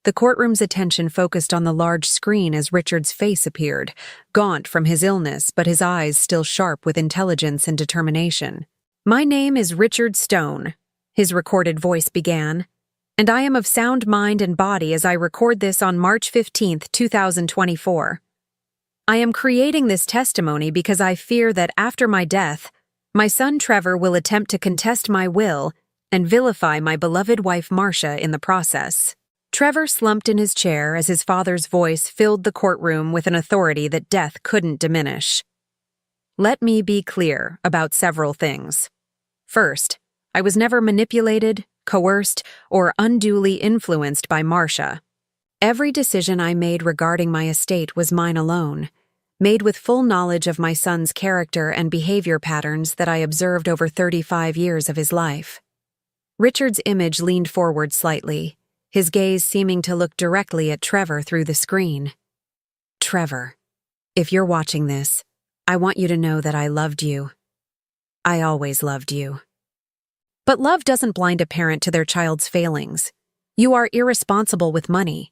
The courtroom's attention focused on the large screen as Richard's face appeared, gaunt from his illness but his eyes still sharp with intelligence and determination. "My name is Richard Stone," his recorded voice began, "and I am of sound mind and body as I record this on March 15th, 2024. I am creating this testimony because I fear that after my death, my son Trevor will attempt to contest my will and vilify my beloved wife Marcia in the process." Trevor slumped in his chair as his father's voice filled the courtroom with an authority that death couldn't diminish. "Let me be clear about several things. First, I was never manipulated, coerced, or unduly influenced by Marcia. Every decision I made regarding my estate was mine alone, made with full knowledge of my son's character and behavior patterns that I observed over 35 years of his life." Richard's image leaned forward slightly, his gaze seeming to look directly at Trevor through the screen. Trevor, if you're watching this, I want you to know that I loved you. I always loved you. But love doesn't blind a parent to their child's failings. You are irresponsible with money.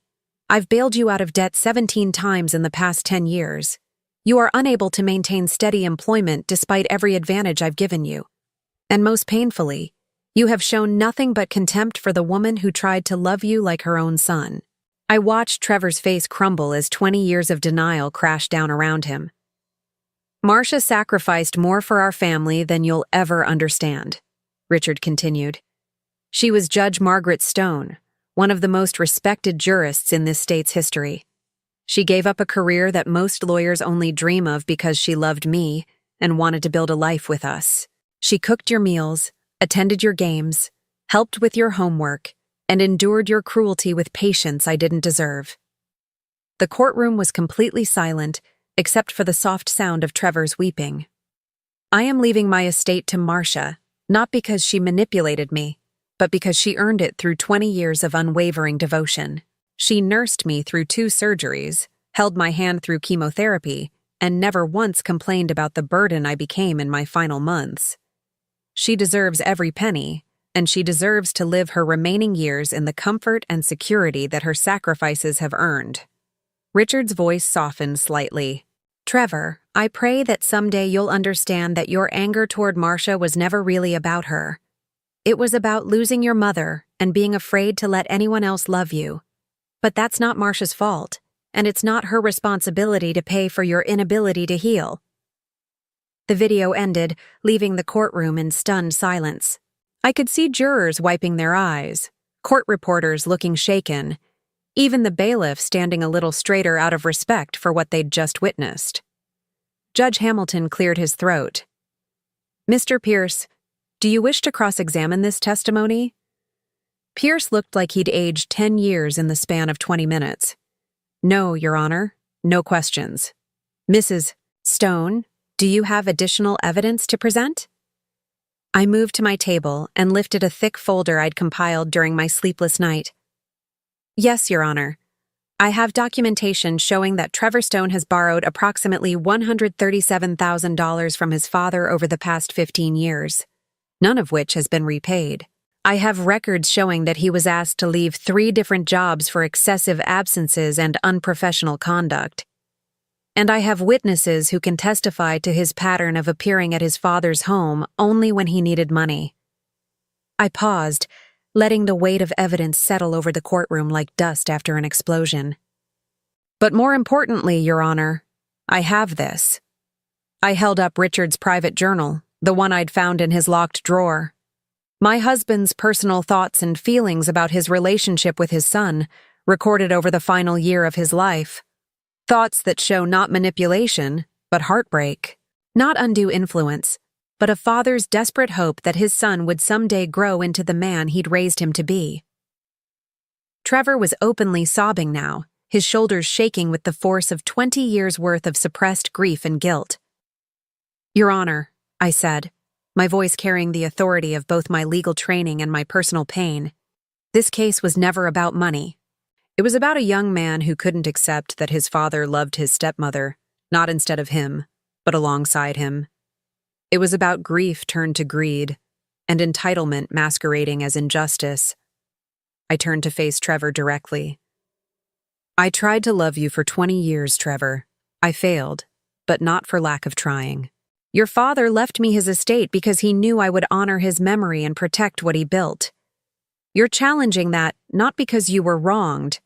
I've bailed you out of debt 17 times in the past 10 years. You are unable to maintain steady employment despite every advantage I've given you. And most painfully, you have shown nothing but contempt for the woman who tried to love you like her own son. I watched Trevor's face crumble as 20 years of denial crashed down around him. Marcia sacrificed more for our family than you'll ever understand, Richard continued. She was Judge Margaret Stone, one of the most respected jurists in this state's history. She gave up a career that most lawyers only dream of because she loved me and wanted to build a life with us. She cooked your meals, attended your games, helped with your homework, and endured your cruelty with patience I didn't deserve. The courtroom was completely silent, except for the soft sound of Trevor's weeping. I am leaving my estate to Marcia, not because she manipulated me, but because she earned it through 20 years of unwavering devotion. She nursed me through 2 surgeries, held my hand through chemotherapy, and never once complained about the burden I became in my final months. She deserves every penny, and she deserves to live her remaining years in the comfort and security that her sacrifices have earned. Richard's voice softened slightly. Trevor, I pray that someday you'll understand that your anger toward Marcia was never really about her. It was about losing your mother and being afraid to let anyone else love you. But that's not Marcia's fault, and it's not her responsibility to pay for your inability to heal. The video ended, leaving the courtroom in stunned silence. I could see jurors wiping their eyes, court reporters looking shaken, even the bailiff standing a little straighter out of respect for what they'd just witnessed. Judge Hamilton cleared his throat. Mr. Pierce, do you wish to cross-examine this testimony? Pierce looked like he'd aged 10 years in the span of 20 minutes. No, Your Honor, no questions. Mrs. Stone, do you have additional evidence to present? I moved to my table and lifted a thick folder I'd compiled during my sleepless night. Yes, Your Honor. I have documentation showing that Trevor Stone has borrowed approximately $137,000 from his father over the past 15 years, none of which has been repaid. I have records showing that he was asked to leave 3 different jobs for excessive absences and unprofessional conduct. And I have witnesses who can testify to his pattern of appearing at his father's home only when he needed money. I paused, letting the weight of evidence settle over the courtroom like dust after an explosion. But more importantly, Your Honor, I have this. I held up Richard's private journal, the one I'd found in his locked drawer. My husband's personal thoughts and feelings about his relationship with his son, recorded over the final year of his life. Thoughts that show not manipulation, but heartbreak. Not undue influence, but a father's desperate hope that his son would someday grow into the man he'd raised him to be. Trevor was openly sobbing now, his shoulders shaking with the force of 20 years' worth of suppressed grief and guilt. Your Honor, I said, my voice carrying the authority of both my legal training and my personal pain. This case was never about money. It was about a young man who couldn't accept that his father loved his stepmother, not instead of him, but alongside him. It was about grief turned to greed, and entitlement masquerading as injustice. I turned to face Trevor directly. I tried to love you for 20 years, Trevor. I failed, but not for lack of trying. Your father left me his estate because he knew I would honor his memory and protect what he built. You're challenging that not because you were wronged,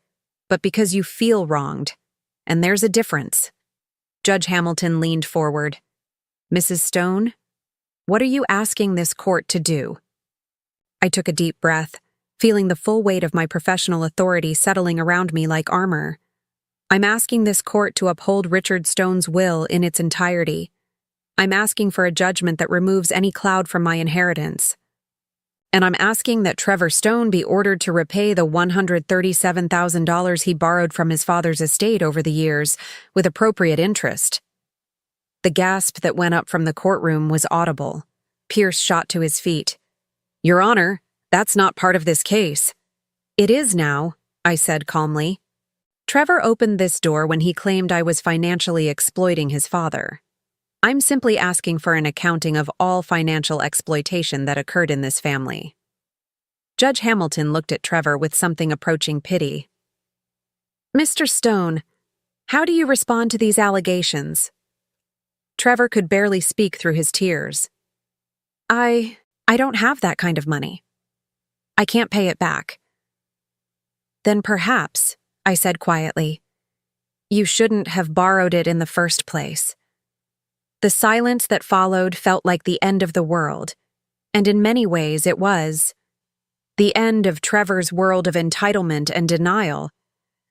but because you feel wronged. And there's a difference. Judge Hamilton leaned forward. Mrs. Stone, what are you asking this court to do? I took a deep breath, feeling the full weight of my professional authority settling around me like armor. I'm asking this court to uphold Richard Stone's will in its entirety. I'm asking for a judgment that removes any cloud from my inheritance. And I'm asking that Trevor Stone be ordered to repay the $137,000 he borrowed from his father's estate over the years, with appropriate interest. The gasp that went up from the courtroom was audible. Pierce shot to his feet. Your Honor, that's not part of this case. It is now, I said calmly. Trevor opened this door when he claimed I was financially exploiting his father. I'm simply asking for an accounting of all financial exploitation that occurred in this family. Judge Hamilton looked at Trevor with something approaching pity. Mr. Stone, how do you respond to these allegations? Trevor could barely speak through his tears. I don't have that kind of money. I can't pay it back. Then perhaps, I said quietly, you shouldn't have borrowed it in the first place. The silence that followed felt like the end of the world, and in many ways it was. The end of Trevor's world of entitlement and denial,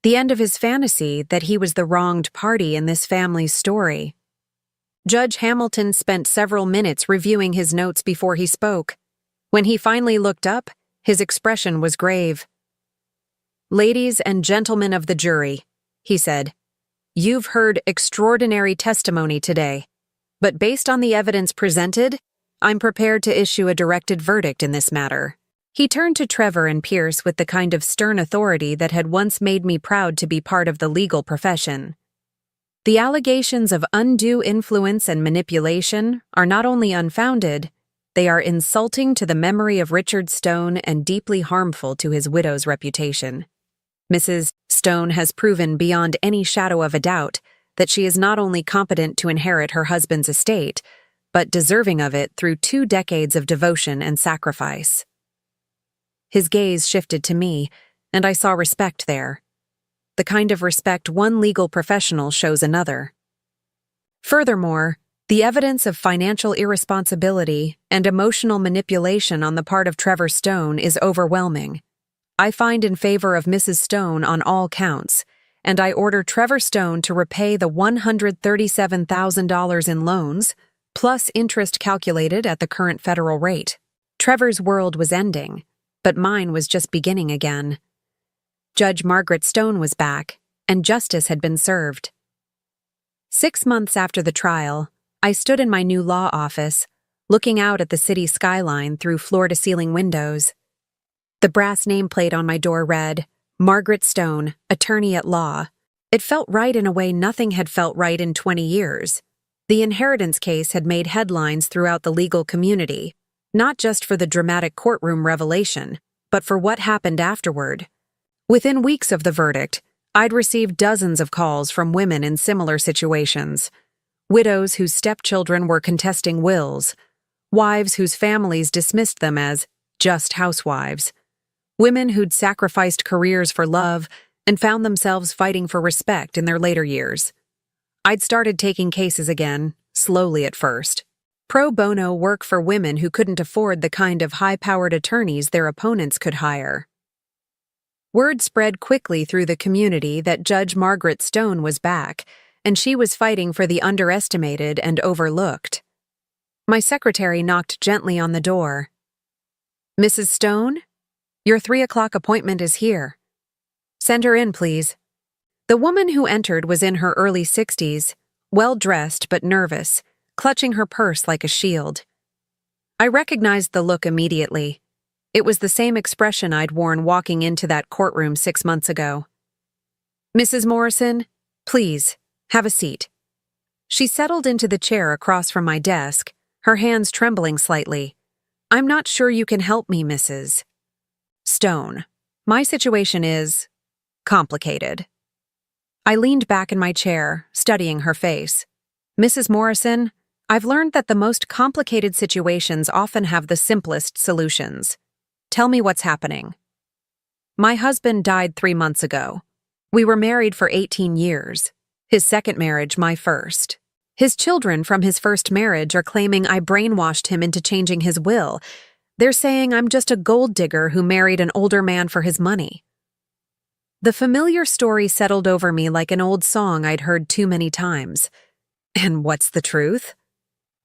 the end of his fantasy that he was the wronged party in this family's story. Judge Hamilton spent several minutes reviewing his notes before he spoke. When he finally looked up, his expression was grave. Ladies and gentlemen of the jury, he said, you've heard extraordinary testimony today, but based on the evidence presented, I'm prepared to issue a directed verdict in this matter. He turned to Trevor and Pierce with the kind of stern authority that had once made me proud to be part of the legal profession. The allegations of undue influence and manipulation are not only unfounded, they are insulting to the memory of Richard Stone and deeply harmful to his widow's reputation. Mrs. Stone has proven beyond any shadow of a doubt that she is not only competent to inherit her husband's estate, but deserving of it through 2 decades of devotion and sacrifice. His gaze shifted to me, and I saw respect there. The kind of respect one legal professional shows another. Furthermore, the evidence of financial irresponsibility and emotional manipulation on the part of Trevor Stone is overwhelming. I find in favor of Mrs. Stone on all counts, and I order Trevor Stone to repay the $137,000 in loans, plus interest calculated at the current federal rate. Trevor's world was ending, but mine was just beginning again. Judge Margaret Stone was back, and justice had been served. 6 months after the trial, I stood in my new law office, looking out at the city skyline through floor-to-ceiling windows. The brass nameplate on my door read, Margaret Stone, Attorney at Law. It felt right in a way nothing had felt right in 20 years. The inheritance case had made headlines throughout the legal community, not just for the dramatic courtroom revelation, but for what happened afterward. Within weeks of the verdict, I'd received dozens of calls from women in similar situations. Widows whose stepchildren were contesting wills, wives whose families dismissed them as just housewives, women who'd sacrificed careers for love and found themselves fighting for respect in their later years. I'd started taking cases again, slowly at first. Pro bono work for women who couldn't afford the kind of high-powered attorneys their opponents could hire. Word spread quickly through the community that Judge Margaret Stone was back, and she was fighting for the underestimated and overlooked. My secretary knocked gently on the door. Mrs. Stone, your 3:00 appointment is here. Send her in, please. The woman who entered was in her early 60s, well-dressed but nervous, clutching her purse like a shield. I recognized the look immediately. It was the same expression I'd worn walking into that courtroom 6 months ago. Mrs. Morrison, please, have a seat. She settled into the chair across from my desk, her hands trembling slightly. I'm not sure you can help me, Mrs. Stone. My situation is complicated. I leaned back in my chair, studying her face. Mrs. Morrison, I've learned that the most complicated situations often have the simplest solutions. Tell me what's happening. My husband died 3 months ago. We were married for 18 years. His second marriage, my first. His children from his first marriage are claiming I brainwashed him into changing his will. They're saying I'm just a gold digger who married an older man for his money. The familiar story settled over me like an old song I'd heard too many times. And what's the truth?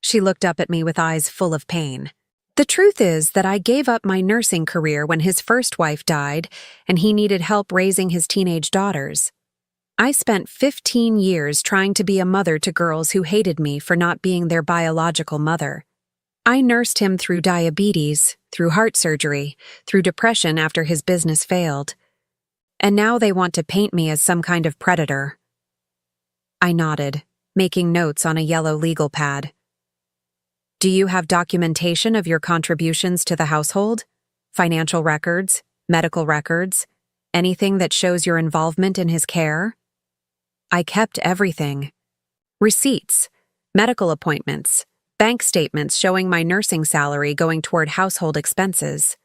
She looked up at me with eyes full of pain. The truth is that I gave up my nursing career when his first wife died and he needed help raising his teenage daughters. I spent 15 years trying to be a mother to girls who hated me for not being their biological mother. I nursed him through diabetes, through heart surgery, through depression after his business failed. And now they want to paint me as some kind of predator. I nodded, making notes on a yellow legal pad. Do you have documentation of your contributions to the household? Financial records? Medical records? Anything that shows your involvement in his care? I kept everything. Receipts, medical appointments, bank statements showing my nursing salary going toward household expenses.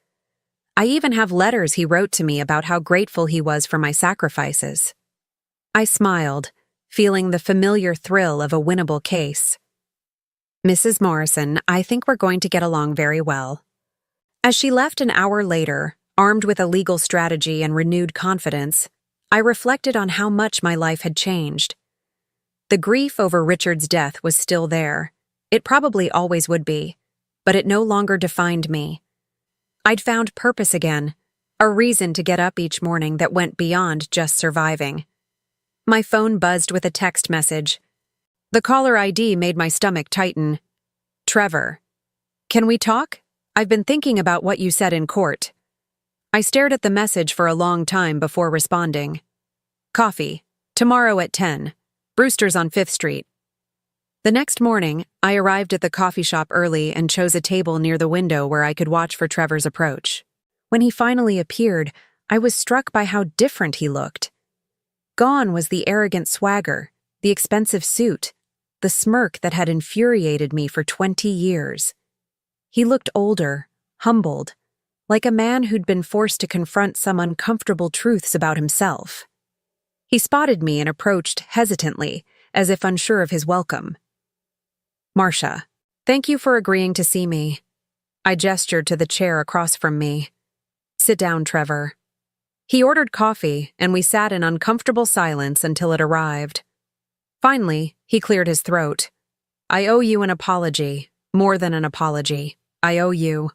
I even have letters he wrote to me about how grateful he was for my sacrifices. I smiled, feeling the familiar thrill of a winnable case. Mrs. Morrison, I think we're going to get along very well. As she left an hour later, armed with a legal strategy and renewed confidence, I reflected on how much my life had changed. The grief over Richard's death was still there. It probably always would be, but it no longer defined me. I'd found purpose again, a reason to get up each morning that went beyond just surviving. My phone buzzed with a text message. The caller ID made my stomach tighten. Trevor. Can we talk? I've been thinking about what you said in court. I stared at the message for a long time before responding. Coffee. Tomorrow at 10. Brewster's on 5th Street. The next morning, I arrived at the coffee shop early and chose a table near the window where I could watch for Trevor's approach. When he finally appeared, I was struck by how different he looked. Gone was the arrogant swagger, the expensive suit, the smirk that had infuriated me for 20 years. He looked older, humbled, like a man who'd been forced to confront some uncomfortable truths about himself. He spotted me and approached hesitantly, as if unsure of his welcome. Marcia, thank you for agreeing to see me. I gestured to the chair across from me. Sit down, Trevor. He ordered coffee, and we sat in uncomfortable silence until it arrived. Finally, he cleared his throat. I owe you an apology, more than an apology. I owe you.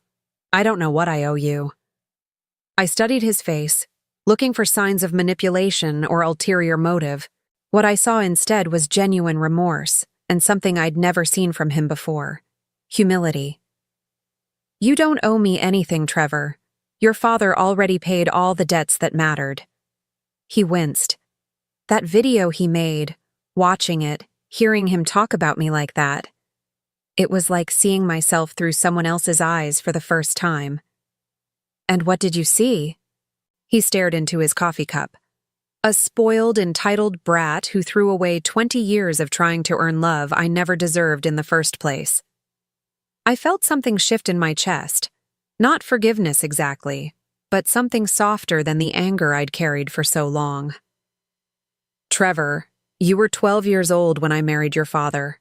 I don't know what I owe you. I studied his face, looking for signs of manipulation or ulterior motive. What I saw instead was genuine remorse, and something I'd never seen from him before. Humility. You don't owe me anything, Trevor. Your father already paid all the debts that mattered. He winced. That video he made, watching it, hearing him talk about me like that, it was like seeing myself through someone else's eyes for the first time. And what did you see? He stared into his coffee cup. A spoiled, entitled brat who threw away 20 years of trying to earn love I never deserved in the first place. I felt something shift in my chest. Not forgiveness exactly, but something softer than the anger I'd carried for so long. Trevor, you were 12 years old when I married your father.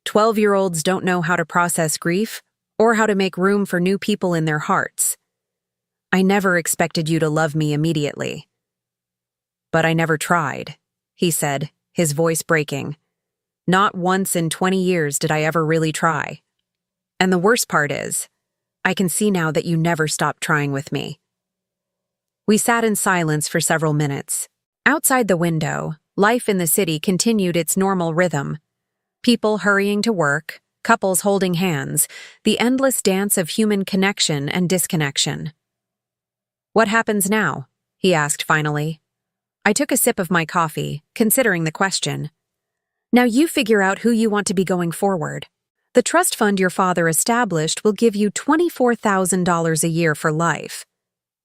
12-year-olds don't know how to process grief or how to make room for new people in their hearts. I never expected you to love me immediately. But I never tried, he said, his voice breaking. Not once in 20 years did I ever really try. And the worst part is, I can see now that you never stopped trying with me. We sat in silence for several minutes. Outside the window, life in the city continued its normal rhythm. People hurrying to work, couples holding hands, the endless dance of human connection and disconnection. What happens now? He asked finally. I took a sip of my coffee, considering the question. Now you figure out who you want to be going forward. The trust fund your father established will give you $24,000 a year for life.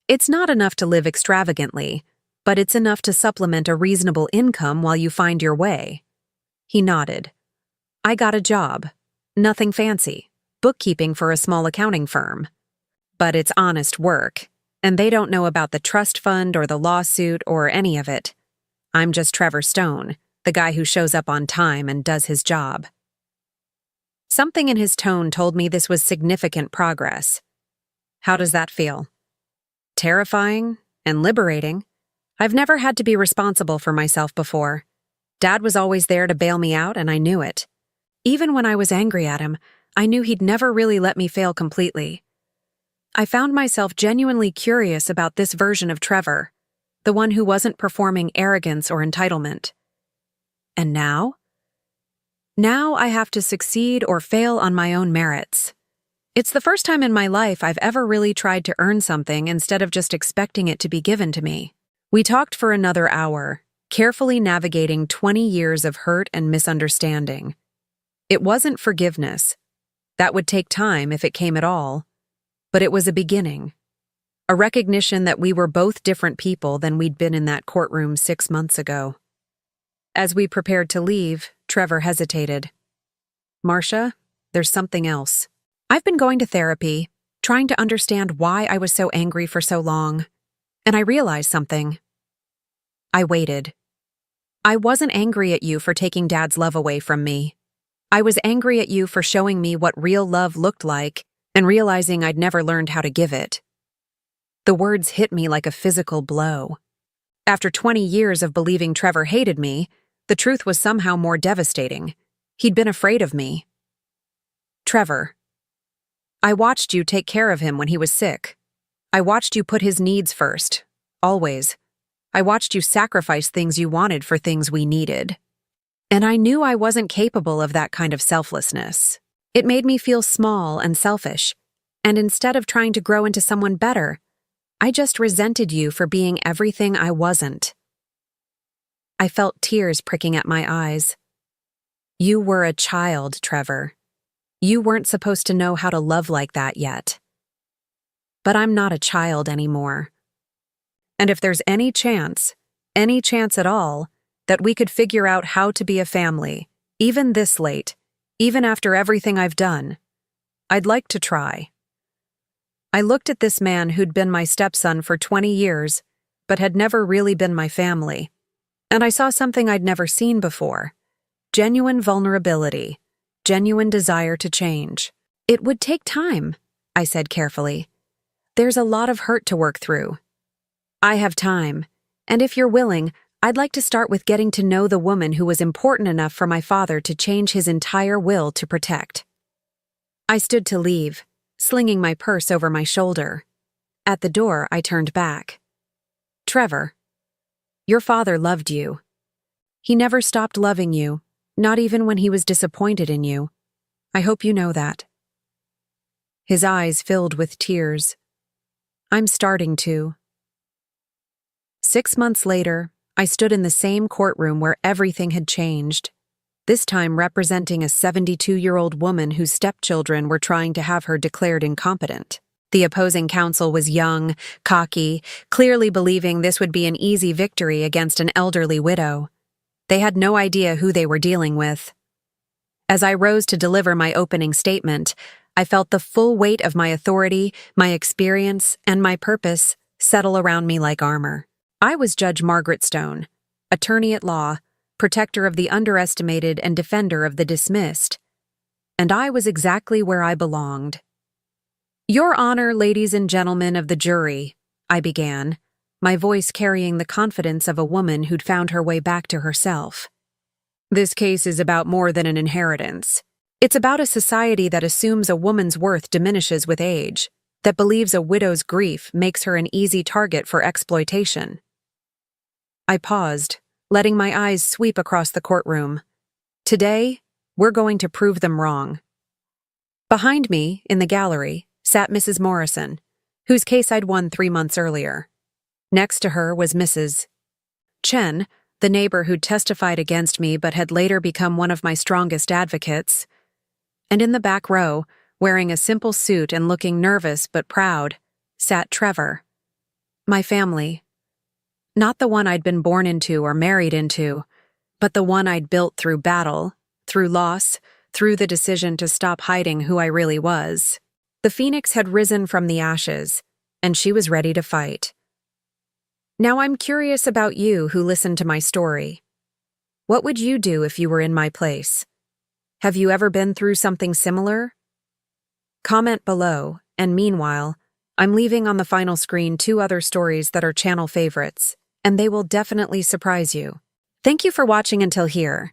It's not enough to live extravagantly, but it's enough to supplement a reasonable income while you find your way. He nodded. I got a job. Nothing fancy. Bookkeeping for a small accounting firm. But it's honest work, and they don't know about the trust fund or the lawsuit or any of it. I'm just Trevor Stone, the guy who shows up on time and does his job. Something in his tone told me this was significant progress. How does that feel? Terrifying and liberating. I've never had to be responsible for myself before. Dad was always there to bail me out, and I knew it. Even when I was angry at him, I knew he'd never really let me fail completely. I found myself genuinely curious about this version of Trevor, the one who wasn't performing arrogance or entitlement. And now? Now I have to succeed or fail on my own merits. It's the first time in my life I've ever really tried to earn something instead of just expecting it to be given to me. We talked for another hour, carefully navigating 20 years of hurt and misunderstanding. It wasn't forgiveness. That would take time if it came at all. But it was a beginning. A recognition that we were both different people than we'd been in that courtroom 6 months ago. As we prepared to leave, Trevor hesitated. Marcia, there's something else. I've been going to therapy, trying to understand why I was so angry for so long. And I realized something. I waited. I wasn't angry at you for taking Dad's love away from me. I was angry at you for showing me what real love looked like and realizing I'd never learned how to give it. The words hit me like a physical blow. After 20 years of believing Trevor hated me, the truth was somehow more devastating. He'd been afraid of me. Trevor, I watched you take care of him when he was sick. I watched you put his needs first, always. I watched you sacrifice things you wanted for things we needed. And I knew I wasn't capable of that kind of selflessness. It made me feel small and selfish, and instead of trying to grow into someone better, I just resented you for being everything I wasn't. I felt tears pricking at my eyes. You were a child, Trevor. You weren't supposed to know how to love like that yet. But I'm not a child anymore. And if there's any chance at all, that we could figure out how to be a family, even this late, even after everything I've done, I'd like to try. I looked at this man who'd been my stepson for 20 years, but had never really been my family, and I saw something I'd never seen before. Genuine vulnerability. Genuine desire to change. It would take time, I said carefully. There's a lot of hurt to work through. I have time, and if you're willing, I'd like to start with getting to know the woman who was important enough for my father to change his entire will to protect. I stood to leave, slinging my purse over my shoulder. At the door, I turned back. Trevor, your father loved you. He never stopped loving you. Not even when he was disappointed in you. I hope you know that. His eyes filled with tears. I'm starting to. 6 months later, I stood in the same courtroom where everything had changed, this time representing a 72-year-old woman whose stepchildren were trying to have her declared incompetent. The opposing counsel was young, cocky, clearly believing this would be an easy victory against an elderly widow. They had no idea who they were dealing with. As I rose to deliver my opening statement, I felt the full weight of my authority, my experience, and my purpose settle around me like armor. I was Judge Margaret Stone, attorney at law, protector of the underestimated and defender of the dismissed. And I was exactly where I belonged. Your Honor, ladies and gentlemen of the jury, I began, my voice carrying the confidence of a woman who'd found her way back to herself. This case is about more than an inheritance. It's about a society that assumes a woman's worth diminishes with age, that believes a widow's grief makes her an easy target for exploitation. I paused, letting my eyes sweep across the courtroom. Today, we're going to prove them wrong. Behind me, in the gallery, sat Mrs. Morrison, whose case I'd won 3 months earlier. Next to her was Mrs. Chen, the neighbor who'd testified against me but had later become one of my strongest advocates. And in the back row, wearing a simple suit and looking nervous but proud, sat Trevor. My family. Not the one I'd been born into or married into, but the one I'd built through battle, through loss, through the decision to stop hiding who I really was. The phoenix had risen from the ashes, and she was ready to fight. Now I'm curious about you who listened to my story. What would you do if you were in my place? Have you ever been through something similar? Comment below, and meanwhile, I'm leaving on the final screen 2 other stories that are channel favorites, and they will definitely surprise you. Thank you for watching until here.